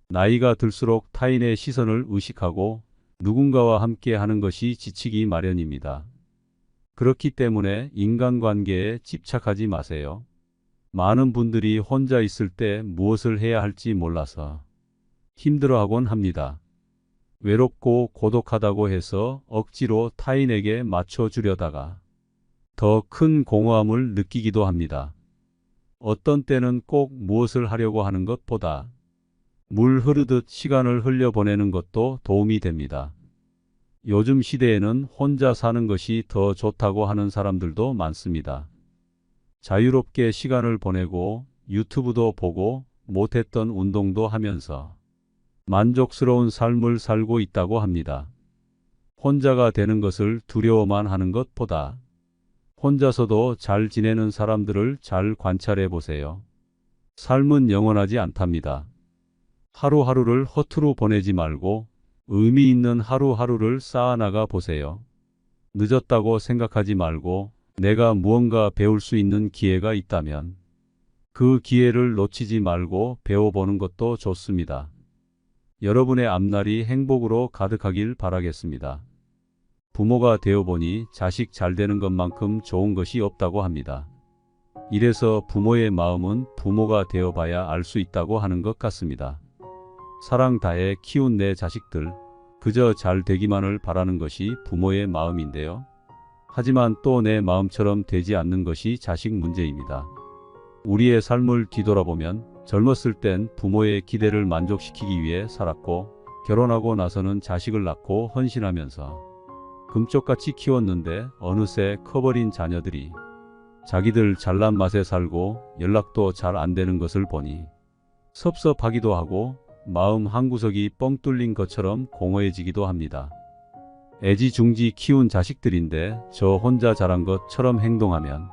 나이가 들수록 타인의 시선을 의식하고 누군가와 함께 하는 것이 지치기 마련입니다. 그렇기 때문에 인간관계에 집착하지 마세요. 많은 분들이 혼자 있을 때 무엇을 해야 할지 몰라서 힘들어하곤 합니다. 외롭고 고독하다고 해서 억지로 타인에게 맞춰주려다가 더 큰 공허함을 느끼기도 합니다. 어떤 때는 꼭 무엇을 하려고 하는 것보다 물 흐르듯 시간을 흘려보내는 것도 도움이 됩니다. 요즘 시대에는 혼자 사는 것이 더 좋다고 하는 사람들도 많습니다. 자유롭게 시간을 보내고 유튜브도 보고 못했던 운동도 하면서 만족스러운 삶을 살고 있다고 합니다. 혼자가 되는 것을 두려워만 하는 것보다 혼자서도 잘 지내는 사람들을 잘 관찰해 보세요. 삶은 영원하지 않답니다. 하루하루를 허투루 보내지 말고 의미 있는 하루하루를 쌓아나가 보세요. 늦었다고 생각하지 말고 내가 무언가 배울 수 있는 기회가 있다면 그 기회를 놓치지 말고 배워보는 것도 좋습니다. 여러분의 앞날이 행복으로 가득하길 바라겠습니다. 부모가 되어보니 자식 잘 되는 것만큼 좋은 것이 없다고 합니다. 이래서 부모의 마음은 부모가 되어봐야 알 수 있다고 하는 것 같습니다. 사랑 다해 키운 내 자식들, 그저 잘 되기만을 바라는 것이 부모의 마음인데요. 하지만 또 내 마음처럼 되지 않는 것이 자식 문제입니다. 우리의 삶을 뒤돌아보면 젊었을 땐 부모의 기대를 만족시키기 위해 살았고 결혼하고 나서는 자식을 낳고 헌신하면서 금쪽같이 키웠는데 어느새 커버린 자녀들이 자기들 잘난 맛에 살고 연락도 잘 안 되는 것을 보니 섭섭하기도 하고 마음 한구석이 뻥 뚫린 것처럼 공허해지기도 합니다. 애지중지 키운 자식들인데 저 혼자 자란 것처럼 행동하면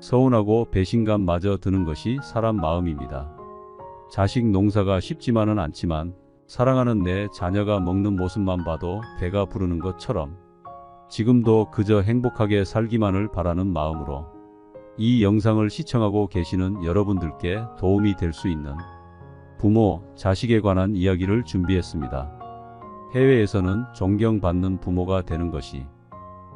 서운하고 배신감마저 드는 것이 사람 마음입니다. 자식 농사가 쉽지만은 않지만 사랑하는 내 자녀가 먹는 모습만 봐도 배가 부르는 것처럼 지금도 그저 행복하게 살기만을 바라는 마음으로 이 영상을 시청하고 계시는 여러분들께 도움이 될 수 있는 부모, 자식에 관한 이야기를 준비했습니다. 해외에서는 존경받는 부모가 되는 것이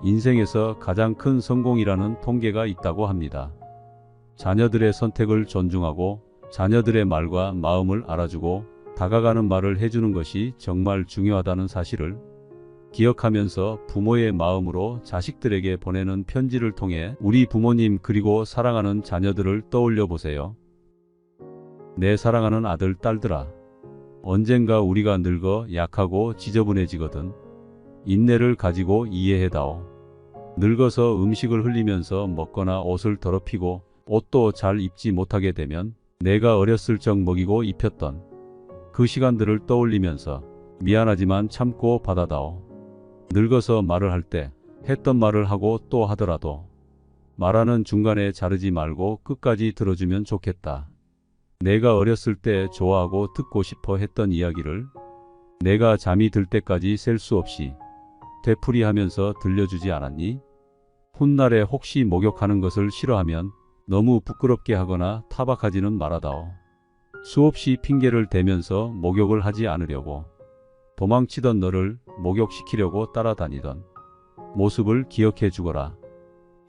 인생에서 가장 큰 성공이라는 통계가 있다고 합니다. 자녀들의 선택을 존중하고 자녀들의 말과 마음을 알아주고 다가가는 말을 해주는 것이 정말 중요하다는 사실을 기억하면서 부모의 마음으로 자식들에게 보내는 편지를 통해 우리 부모님 그리고 사랑하는 자녀들을 떠올려 보세요. 내 사랑하는 아들, 딸들아. 언젠가 우리가 늙어 약하고 지저분해지거든. 인내를 가지고 이해해다오. 늙어서 음식을 흘리면서 먹거나 옷을 더럽히고 옷도 잘 입지 못하게 되면 내가 어렸을 적 먹이고 입혔던 그 시간들을 떠올리면서 미안하지만 참고 받아다오. 늙어서 말을 할 때 했던 말을 하고 또 하더라도 말하는 중간에 자르지 말고 끝까지 들어주면 좋겠다. 내가 어렸을 때 좋아하고 듣고 싶어 했던 이야기를 내가 잠이 들 때까지 셀 수 없이 되풀이하면서 들려주지 않았니? 훗날에 혹시 목욕하는 것을 싫어하면 너무 부끄럽게 하거나 타박하지는 말아다오. 수없이 핑계를 대면서 목욕을 하지 않으려고 도망치던 너를 목욕시키려고 따라다니던 모습을 기억해 주거라.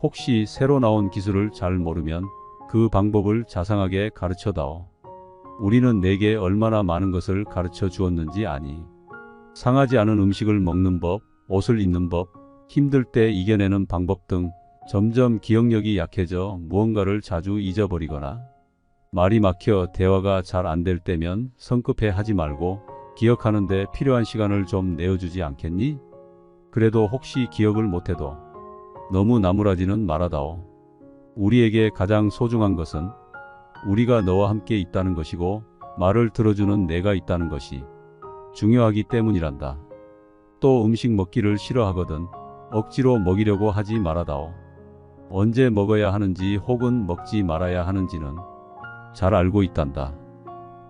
혹시 새로 나온 기술을 잘 모르면 그 방법을 자상하게 가르쳐다오. 우리는 내게 얼마나 많은 것을 가르쳐 주었는지 아니? 상하지 않은 음식을 먹는 법, 옷을 입는 법, 힘들 때 이겨내는 방법 등 점점 기억력이 약해져 무언가를 자주 잊어버리거나 말이 막혀 대화가 잘 안 될 때면 성급해 하지 말고 기억하는 데 필요한 시간을 좀 내어주지 않겠니? 그래도 혹시 기억을 못해도 너무 나무라지는 말아다오. 우리에게 가장 소중한 것은 우리가 너와 함께 있다는 것이고 말을 들어주는 내가 있다는 것이 중요하기 때문이란다. 또 음식 먹기를 싫어하거든 억지로 먹이려고 하지 말아다오. 언제 먹어야 하는지 혹은 먹지 말아야 하는지는 잘 알고 있단다.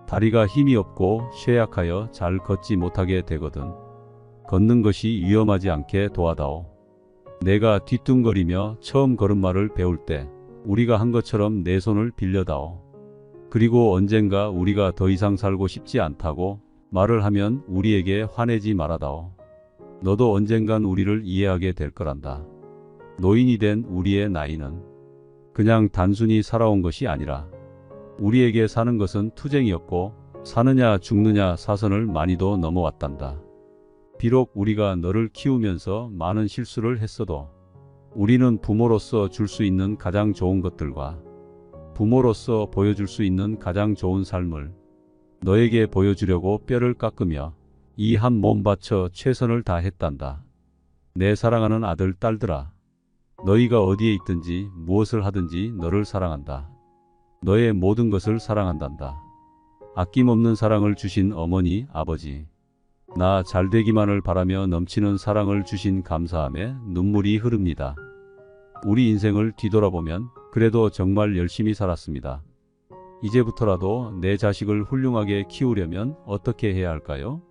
다리가 힘이 없고 쇠약하여 잘 걷지 못하게 되거든 걷는 것이 위험하지 않게 도와다오. 내가 뒤뚱거리며 처음 걸음마를 배울 때 우리가 한 것처럼 내 손을 빌려다오. 그리고 언젠가 우리가 더 이상 살고 싶지 않다고 말을 하면 우리에게 화내지 말아다오. 너도 언젠간 우리를 이해하게 될 거란다. 노인이 된 우리의 나이는 그냥 단순히 살아온 것이 아니라 우리에게 사는 것은 투쟁이었고 사느냐 죽느냐 사선을 많이도 넘어왔단다. 비록 우리가 너를 키우면서 많은 실수를 했어도 우리는 부모로서 줄 수 있는 가장 좋은 것들과 부모로서 보여줄 수 있는 가장 좋은 삶을 너에게 보여주려고 뼈를 깎으며 이 한 몸 바쳐 최선을 다했단다. 내 사랑하는 아들, 딸들아. 너희가 어디에 있든지 무엇을 하든지 너를 사랑한다. 너의 모든 것을 사랑한단다. 아낌없는 사랑을 주신 어머니, 아버지. 나 잘되기만을 바라며 넘치는 사랑을 주신 감사함에 눈물이 흐릅니다. 우리 인생을 뒤돌아보면 그래도 정말 열심히 살았습니다. 이제부터라도 내 자식을 훌륭하게 키우려면 어떻게 해야 할까요?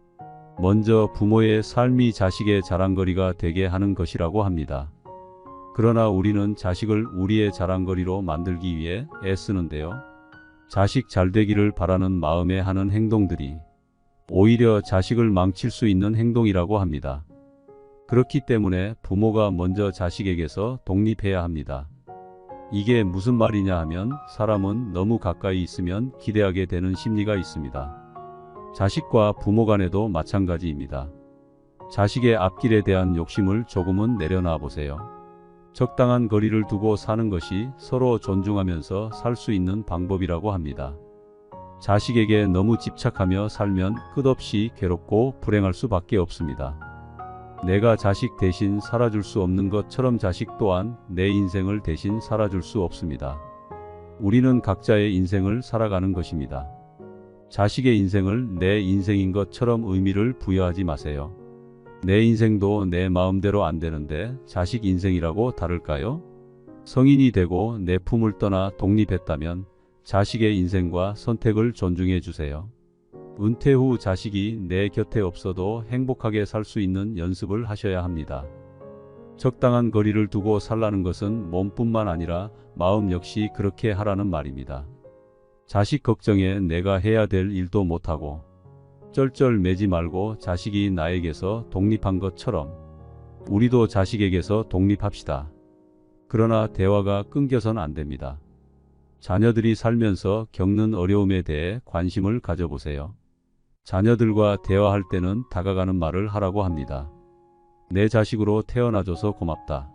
먼저 부모의 삶이 자식의 자랑거리가 되게 하는 것이라고 합니다. 그러나 우리는 자식을 우리의 자랑거리로 만들기 위해 애쓰는데요. 자식 잘되기를 바라는 마음에 하는 행동들이 오히려 자식을 망칠 수 있는 행동이라고 합니다. 그렇기 때문에 부모가 먼저 자식에게서 독립해야 합니다. 이게 무슨 말이냐 하면 사람은 너무 가까이 있으면 기대하게 되는 심리가 있습니다. 자식과 부모 간에도 마찬가지입니다. 자식의 앞길에 대한 욕심을 조금은 내려놔 보세요. 적당한 거리를 두고 사는 것이 서로 존중하면서 살 수 있는 방법이라고 합니다. 자식에게 너무 집착하며 살면 끝없이 괴롭고 불행할 수밖에 없습니다. 내가 자식 대신 살아줄 수 없는 것처럼 자식 또한 내 인생을 대신 살아줄 수 없습니다. 우리는 각자의 인생을 살아가는 것입니다. 자식의 인생을 내 인생인 것처럼 의미를 부여하지 마세요. 내 인생도 내 마음대로 안 되는데 자식 인생이라고 다를까요? 성인이 되고 내 품을 떠나 독립했다면 자식의 인생과 선택을 존중해 주세요. 은퇴 후 자식이 내 곁에 없어도 행복하게 살 수 있는 연습을 하셔야 합니다. 적당한 거리를 두고 살라는 것은 몸뿐만 아니라 마음 역시 그렇게 하라는 말입니다. 자식 걱정에 내가 해야 될 일도 못하고 쩔쩔매지 말고 자식이 나에게서 독립한 것처럼 우리도 자식에게서 독립합시다. 그러나 대화가 끊겨선 안 됩니다. 자녀들이 살면서 겪는 어려움에 대해 관심을 가져보세요. 자녀들과 대화할 때는 다가가는 말을 하라고 합니다. 내 자식으로 태어나줘서 고맙다.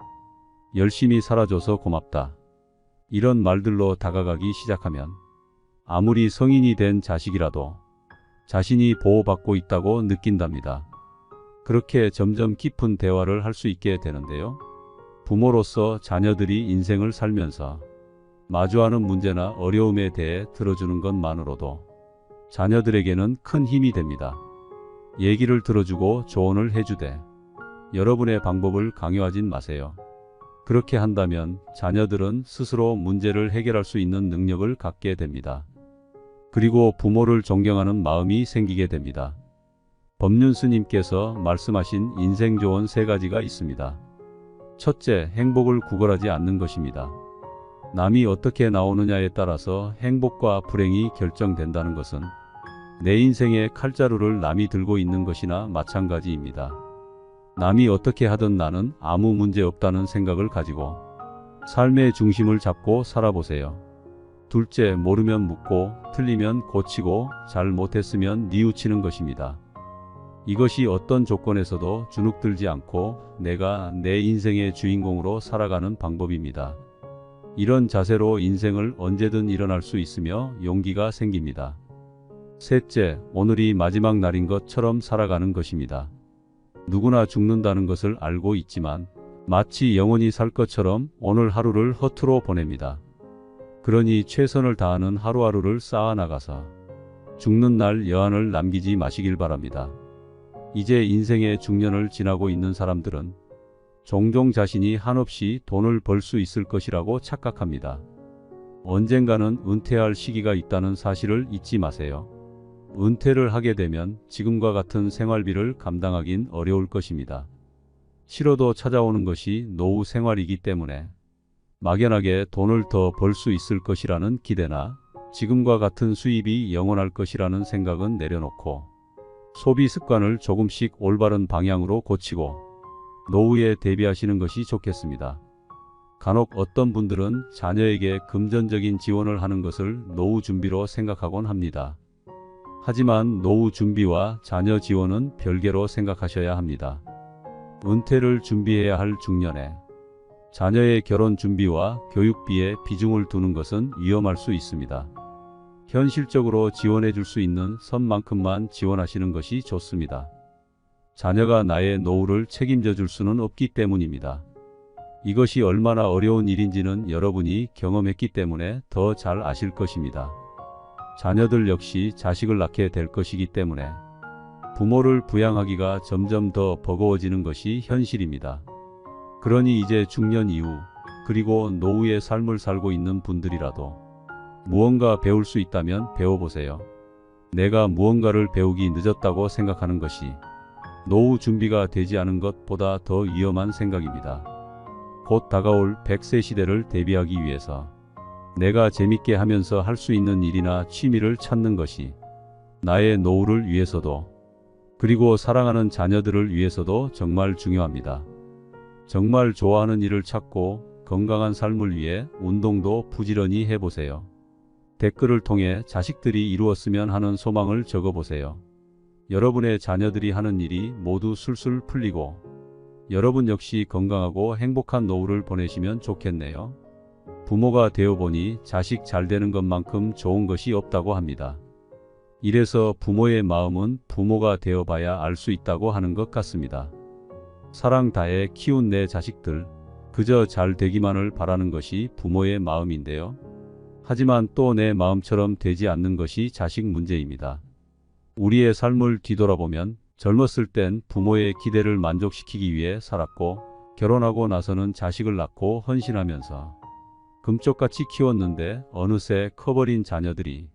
열심히 살아줘서 고맙다. 이런 말들로 다가가기 시작하면 아무리 성인이 된 자식이라도 자신이 보호받고 있다고 느낀답니다. 그렇게 점점 깊은 대화를 할 수 있게 되는데요. 부모로서 자녀들이 인생을 살면서 마주하는 문제나 어려움에 대해 들어주는 것만으로도 자녀들에게는 큰 힘이 됩니다. 얘기를 들어주고 조언을 해주되 여러분의 방법을 강요하진 마세요. 그렇게 한다면 자녀들은 스스로 문제를 해결할 수 있는 능력을 갖게 됩니다. 그리고 부모를 존경하는 마음이 생기게 됩니다. 법륜 스님께서 말씀하신 인생 조언 3가지가 있습니다. 첫째, 행복을 구걸하지 않는 것입니다. 남이 어떻게 나오느냐에 따라서 행복과 불행이 결정된다는 것은 내 인생의 칼자루를 남이 들고 있는 것이나 마찬가지입니다. 남이 어떻게 하든 나는 아무 문제 없다는 생각을 가지고 삶의 중심을 잡고 살아보세요. 둘째, 모르면 묻고 틀리면 고치고 잘 못했으면 뉘우치는 것입니다. 이것이 어떤 조건에서도 주눅들지 않고 내가 내 인생의 주인공으로 살아가는 방법입니다. 이런 자세로 인생을 언제든 일어날 수 있으며 용기가 생깁니다. 셋째, 오늘이 마지막 날인 것처럼 살아가는 것입니다. 누구나 죽는다는 것을 알고 있지만 마치 영원히 살 것처럼 오늘 하루를 허투루 보냅니다. 그러니 최선을 다하는 하루하루를 쌓아나가서 죽는 날 여한을 남기지 마시길 바랍니다. 이제 인생의 중년을 지나고 있는 사람들은 종종 자신이 한없이 돈을 벌 수 있을 것이라고 착각합니다. 언젠가는 은퇴할 시기가 있다는 사실을 잊지 마세요. 은퇴를 하게 되면 지금과 같은 생활비를 감당하긴 어려울 것입니다. 싫어도 찾아오는 것이 노후 생활이기 때문에 막연하게 돈을 더 벌 수 있을 것이라는 기대나 지금과 같은 수입이 영원할 것이라는 생각은 내려놓고 소비 습관을 조금씩 올바른 방향으로 고치고 노후에 대비하시는 것이 좋겠습니다. 간혹 어떤 분들은 자녀에게 금전적인 지원을 하는 것을 노후 준비로 생각하곤 합니다. 하지만 노후 준비와 자녀 지원은 별개로 생각하셔야 합니다. 은퇴를 준비해야 할 중년에 자녀의 결혼 준비와 교육비에 비중을 두는 것은 위험할 수 있습니다. 현실적으로 지원해 줄 수 있는 선만큼만 지원하시는 것이 좋습니다. 자녀가 나의 노후를 책임져 줄 수는 없기 때문입니다. 이것이 얼마나 어려운 일인지는 여러분이 경험했기 때문에 더 잘 아실 것입니다. 자녀들 역시 자식을 낳게 될 것이기 때문에 부모를 부양하기가 점점 더 버거워지는 것이 현실입니다. 그러니 이제 중년 이후 그리고 노후의 삶을 살고 있는 분들이라도 무언가 배울 수 있다면 배워보세요. 내가 무언가를 배우기 늦었다고 생각하는 것이 노후 준비가 되지 않은 것보다 더 위험한 생각입니다. 곧 다가올 100세 시대를 대비하기 위해서 내가 재밌게 하면서 할 수 있는 일이나 취미를 찾는 것이 나의 노후를 위해서도 그리고 사랑하는 자녀들을 위해서도 정말 중요합니다. 정말 좋아하는 일을 찾고 건강한 삶을 위해 운동도 부지런히 해보세요. 댓글을 통해 자식들이 이루었으면 하는 소망을 적어보세요. 여러분의 자녀들이 하는 일이 모두 술술 풀리고 여러분 역시 건강하고 행복한 노후를 보내시면 좋겠네요. 부모가 되어보니 자식 잘 되는 것만큼 좋은 것이 없다고 합니다. 이래서 부모의 마음은 부모가 되어봐야 알 수 있다고 하는 것 같습니다. 사랑 다해 키운 내 자식들, 그저 잘 되기만을 바라는 것이 부모의 마음인데요. 하지만 또 내 마음처럼 되지 않는 것이 자식 문제입니다. 우리의 삶을 뒤돌아보면 젊었을 땐 부모의 기대를 만족시키기 위해 살았고, 결혼하고 나서는 자식을 낳고 헌신하면서 금쪽같이 키웠는데 어느새 커버린 자녀들이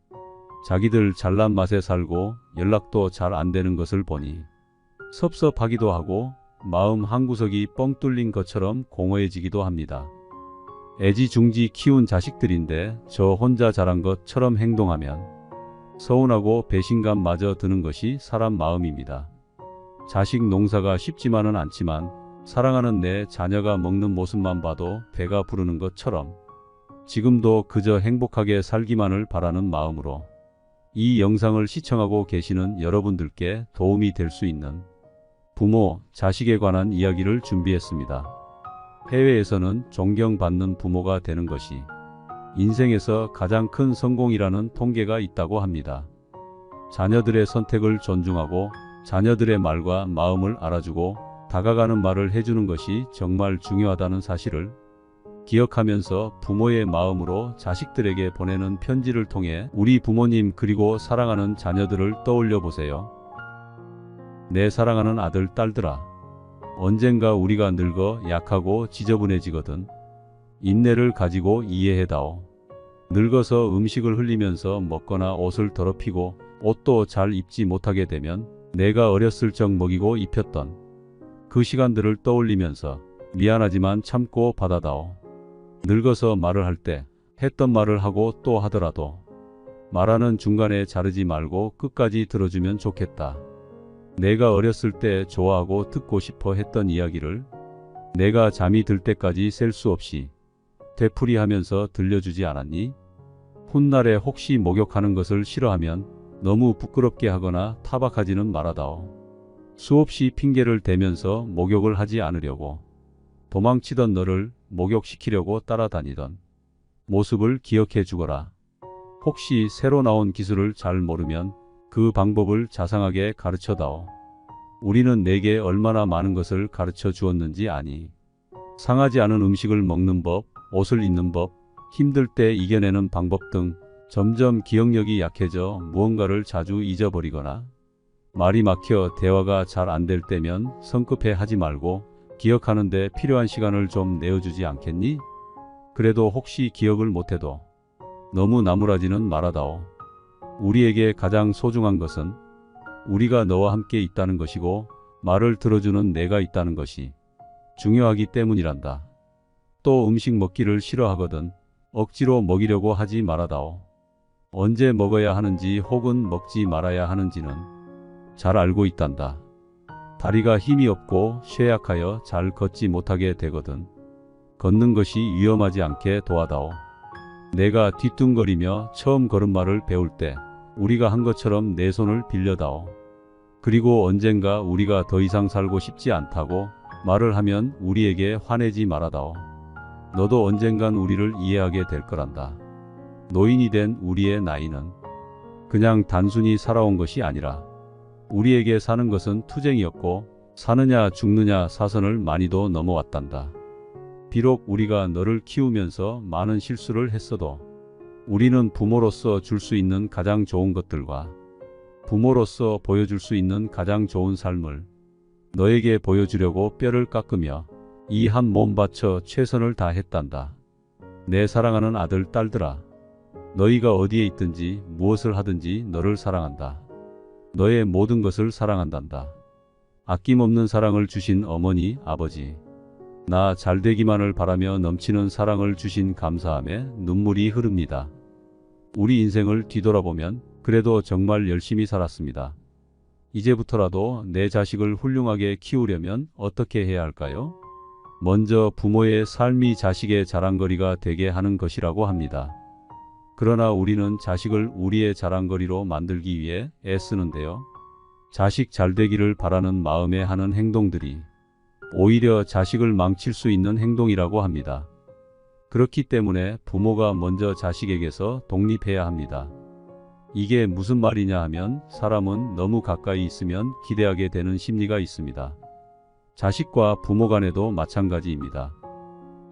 자기들 잘난 맛에 살고 연락도 잘 안 되는 것을 보니 섭섭하기도 하고 마음 한구석이 뻥 뚫린 것처럼 공허해지기도 합니다. 애지중지 키운 자식들인데 저 혼자 자란 것처럼 행동하면 서운하고 배신감마저 드는 것이 사람 마음입니다. 자식 농사가 쉽지만은 않지만 사랑하는 내 자녀가 먹는 모습만 봐도 배가 부르는 것처럼 지금도 그저 행복하게 살기만을 바라는 마음으로 이 영상을 시청하고 계시는 여러분들께 도움이 될 수 있는 부모, 자식에 관한 이야기를 준비했습니다. 해외에서는 존경받는 부모가 되는 것이 인생에서 가장 큰 성공이라는 통계가 있다고 합니다. 자녀들의 선택을 존중하고 자녀들의 말과 마음을 알아주고 다가가는 말을 해주는 것이 정말 중요하다는 사실을 기억하면서 부모의 마음으로 자식들에게 보내는 편지를 통해 우리 부모님 그리고 사랑하는 자녀들을 떠올려 보세요. 내 사랑하는 아들, 딸들아. 언젠가 우리가 늙어 약하고 지저분해지거든. 인내를 가지고 이해해다오. 늙어서 음식을 흘리면서 먹거나 옷을 더럽히고 옷도 잘 입지 못하게 되면 내가 어렸을 적 먹이고 입혔던 그 시간들을 떠올리면서 미안하지만 참고 받아다오. 늙어서 말을 할 때 했던 말을 하고 또 하더라도 말하는 중간에 자르지 말고 끝까지 들어주면 좋겠다. 내가 어렸을 때 좋아하고 듣고 싶어 했던 이야기를 내가 잠이 들 때까지 셀 수 없이 되풀이하면서 들려주지 않았니? 훗날에 혹시 목욕하는 것을 싫어하면 너무 부끄럽게 하거나 타박하지는 말아다오. 수없이 핑계를 대면서 목욕을 하지 않으려고 도망치던 너를 목욕시키려고 따라다니던 모습을 기억해 주거라. 혹시 새로 나온 기술을 잘 모르면 그 방법을 자상하게 가르쳐다오. 우리는 내게 얼마나 많은 것을 가르쳐 주었는지 아니? 상하지 않은 음식을 먹는 법, 옷을 입는 법, 힘들 때 이겨내는 방법 등 점점 기억력이 약해져 무언가를 자주 잊어버리거나 말이 막혀 대화가 잘 안 될 때면 성급해 하지 말고 기억하는 데 필요한 시간을 좀 내어주지 않겠니? 그래도 혹시 기억을 못해도 너무 나무라지는 말아다오. 우리에게 가장 소중한 것은 우리가 너와 함께 있다는 것이고 말을 들어주는 내가 있다는 것이 중요하기 때문이란다. 또 음식 먹기를 싫어하거든 억지로 먹이려고 하지 말아다오. 언제 먹어야 하는지 혹은 먹지 말아야 하는지는 잘 알고 있단다. 다리가 힘이 없고 쇠약하여 잘 걷지 못하게 되거든 걷는 것이 위험하지 않게 도와다오. 내가 뒤뚱거리며 처음 걸음마를 배울 때 우리가 한 것처럼 내 손을 빌려다오. 그리고 언젠가 우리가 더 이상 살고 싶지 않다고 말을 하면 우리에게 화내지 말아다오. 너도 언젠간 우리를 이해하게 될 거란다. 노인이 된 우리의 나이는 그냥 단순히 살아온 것이 아니라 우리에게 사는 것은 투쟁이었고 사느냐 죽느냐 사선을 많이도 넘어왔단다. 비록 우리가 너를 키우면서 많은 실수를 했어도 우리는 부모로서 줄 수 있는 가장 좋은 것들과 부모로서 보여줄 수 있는 가장 좋은 삶을 너에게 보여주려고 뼈를 깎으며 이 한 몸 바쳐 최선을 다했단다. 내 사랑하는 아들, 딸들아. 너희가 어디에 있든지 무엇을 하든지 너를 사랑한다. 너의 모든 것을 사랑한단다. 아낌없는 사랑을 주신 어머니, 아버지. 나 잘되기만을 바라며 넘치는 사랑을 주신 감사함에 눈물이 흐릅니다. 우리 인생을 뒤돌아보면 그래도 정말 열심히 살았습니다. 이제부터라도 내 자식을 훌륭하게 키우려면 어떻게 해야 할까요? 먼저 부모의 삶이 자식의 자랑거리가 되게 하는 것이라고 합니다. 그러나 우리는 자식을 우리의 자랑거리로 만들기 위해 애쓰는데요. 자식 잘되기를 바라는 마음에 하는 행동들이 오히려 자식을 망칠 수 있는 행동이라고 합니다. 그렇기 때문에 부모가 먼저 자식에게서 독립해야 합니다. 이게 무슨 말이냐 하면 사람은 너무 가까이 있으면 기대하게 되는 심리가 있습니다. 자식과 부모 간에도 마찬가지입니다.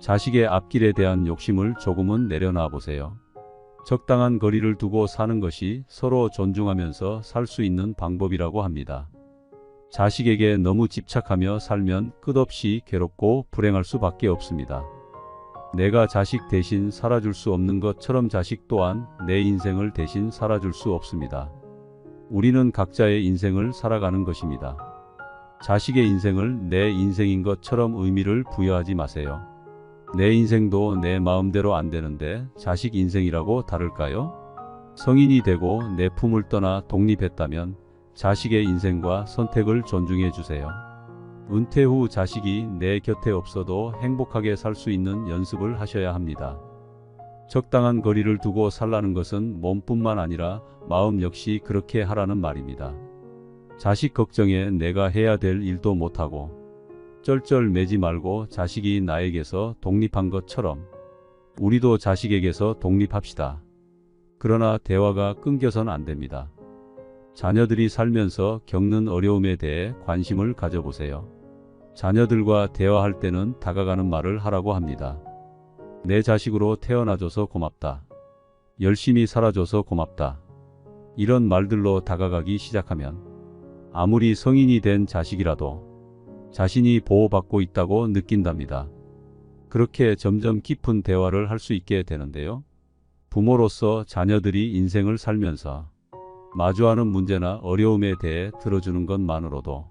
자식의 앞길에 대한 욕심을 조금은 내려놔 보세요. 적당한 거리를 두고 사는 것이 서로 존중하면서 살 수 있는 방법이라고 합니다. 자식에게 너무 집착하며 살면 끝없이 괴롭고 불행할 수밖에 없습니다. 내가 자식 대신 살아줄 수 없는 것처럼 자식 또한 내 인생을 대신 살아줄 수 없습니다. 우리는 각자의 인생을 살아가는 것입니다. 자식의 인생을 내 인생인 것처럼 의미를 부여하지 마세요. 내 인생도 내 마음대로 안 되는데 자식 인생이라고 다를까요? 성인이 되고 내 품을 떠나 독립했다면 자식의 인생과 선택을 존중해 주세요. 은퇴 후 자식이 내 곁에 없어도 행복하게 살 수 있는 연습을 하셔야 합니다. 적당한 거리를 두고 살라는 것은 몸뿐만 아니라 마음 역시 그렇게 하라는 말입니다. 자식 걱정에 내가 해야 될 일도 못하고 쩔쩔매지 말고 자식이 나에게서 독립한 것처럼 우리도 자식에게서 독립합시다. 그러나 대화가 끊겨선 안 됩니다. 자녀들이 살면서 겪는 어려움에 대해 관심을 가져보세요. 자녀들과 대화할 때는 다가가는 말을 하라고 합니다. 내 자식으로 태어나줘서 고맙다. 열심히 살아줘서 고맙다. 이런 말들로 다가가기 시작하면 아무리 성인이 된 자식이라도 자신이 보호받고 있다고 느낀답니다. 그렇게 점점 깊은 대화를 할 수 있게 되는데요. 부모로서 자녀들이 인생을 살면서 마주하는 문제나 어려움에 대해 들어주는 것만으로도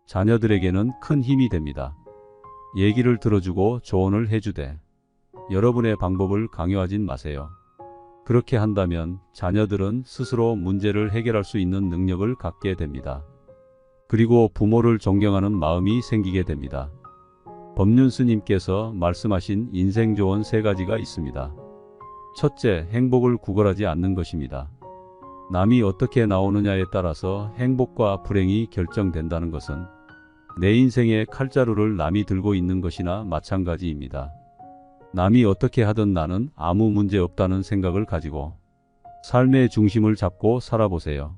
자녀들에게는 큰 힘이 됩니다. 얘기를 들어주고 조언을 해주되 여러분의 방법을 강요하진 마세요. 그렇게 한다면 자녀들은 스스로 문제를 해결할 수 있는 능력을 갖게 됩니다. 그리고 부모를 존경하는 마음이 생기게 됩니다. 법륜스님께서 말씀하신 인생 조언 3가지가 있습니다. 첫째, 행복을 구걸하지 않는 것입니다. 남이 어떻게 나오느냐에 따라서 행복과 불행이 결정된다는 것은 내 인생의 칼자루를 남이 들고 있는 것이나 마찬가지입니다. 남이 어떻게 하든 나는 아무 문제 없다는 생각을 가지고 삶의 중심을 잡고 살아보세요.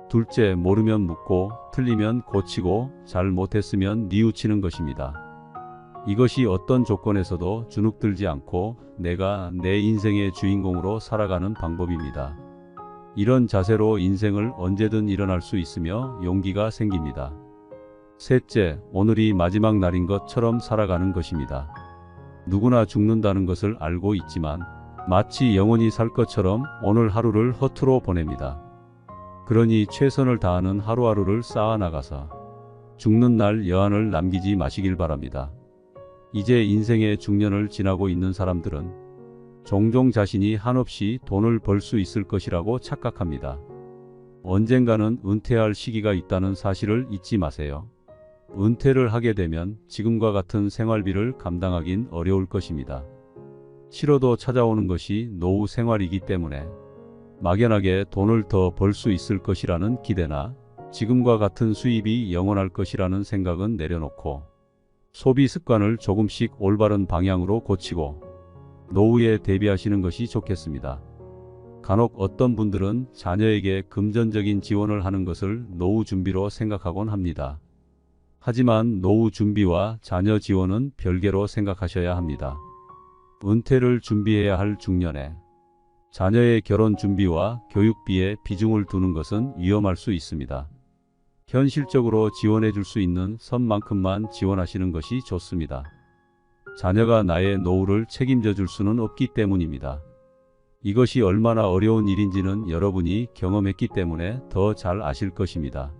둘째, 모르면 묻고 틀리면 고치고 잘 못했으면 뉘우치는 것입니다. 이것이 어떤 조건에서도 주눅들지 않고 내가 내 인생의 주인공으로 살아가는 방법입니다. 이런 자세로 인생을 언제든 일어날 수 있으며 용기가 생깁니다. 셋째, 오늘이 마지막 날인 것처럼 살아가는 것입니다. 누구나 죽는다는 것을 알고 있지만 마치 영원히 살 것처럼 오늘 하루를 허투루 보냅니다. 그러니 최선을 다하는 하루하루를 쌓아나가서 죽는 날 여한을 남기지 마시길 바랍니다. 이제 인생의 중년을 지나고 있는 사람들은 종종 자신이 한없이 돈을 벌 수 있을 것이라고 착각합니다. 언젠가는 은퇴할 시기가 있다는 사실을 잊지 마세요. 은퇴를 하게 되면 지금과 같은 생활비를 감당하긴 어려울 것입니다. 싫어도 찾아오는 것이 노후 생활이기 때문에 막연하게 돈을 더 벌 수 있을 것이라는 기대나 지금과 같은 수입이 영원할 것이라는 생각은 내려놓고 소비 습관을 조금씩 올바른 방향으로 고치고 노후에 대비하시는 것이 좋겠습니다. 간혹 어떤 분들은 자녀에게 금전적인 지원을 하는 것을 노후 준비로 생각하곤 합니다. 하지만 노후 준비와 자녀 지원은 별개로 생각하셔야 합니다. 은퇴를 준비해야 할 중년에 자녀의 결혼 준비와 교육비에 비중을 두는 것은 위험할 수 있습니다. 현실적으로 지원해 줄 수 있는 선만큼만 지원하시는 것이 좋습니다. 자녀가 나의 노후를 책임져 줄 수는 없기 때문입니다. 이것이 얼마나 어려운 일인지는 여러분이 경험했기 때문에 더 잘 아실 것입니다.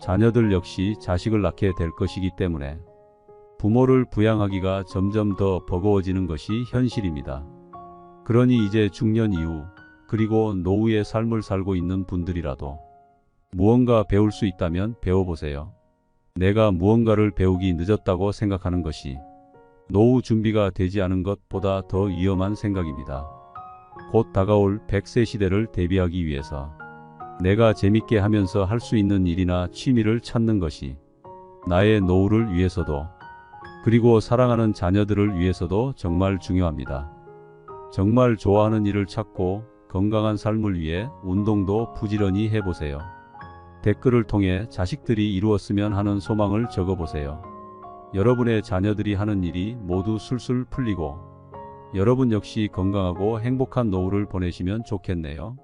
자녀들 역시 자식을 낳게 될 것이기 때문에 부모를 부양하기가 점점 더 버거워지는 것이 현실입니다. 그러니 이제 중년 이후 그리고 노후의 삶을 살고 있는 분들이라도 무언가 배울 수 있다면 배워보세요. 내가 무언가를 배우기 늦었다고 생각하는 것이 노후 준비가 되지 않은 것보다 더 위험한 생각입니다. 곧 다가올 100세 시대를 대비하기 위해서 내가 재밌게 하면서 할 수 있는 일이나 취미를 찾는 것이 나의 노후를 위해서도 그리고 사랑하는 자녀들을 위해서도 정말 중요합니다. 정말 좋아하는 일을 찾고 건강한 삶을 위해 운동도 부지런히 해보세요. 댓글을 통해 자식들이 이루었으면 하는 소망을 적어보세요. 여러분의 자녀들이 하는 일이 모두 술술 풀리고 여러분 역시 건강하고 행복한 노후를 보내시면 좋겠네요.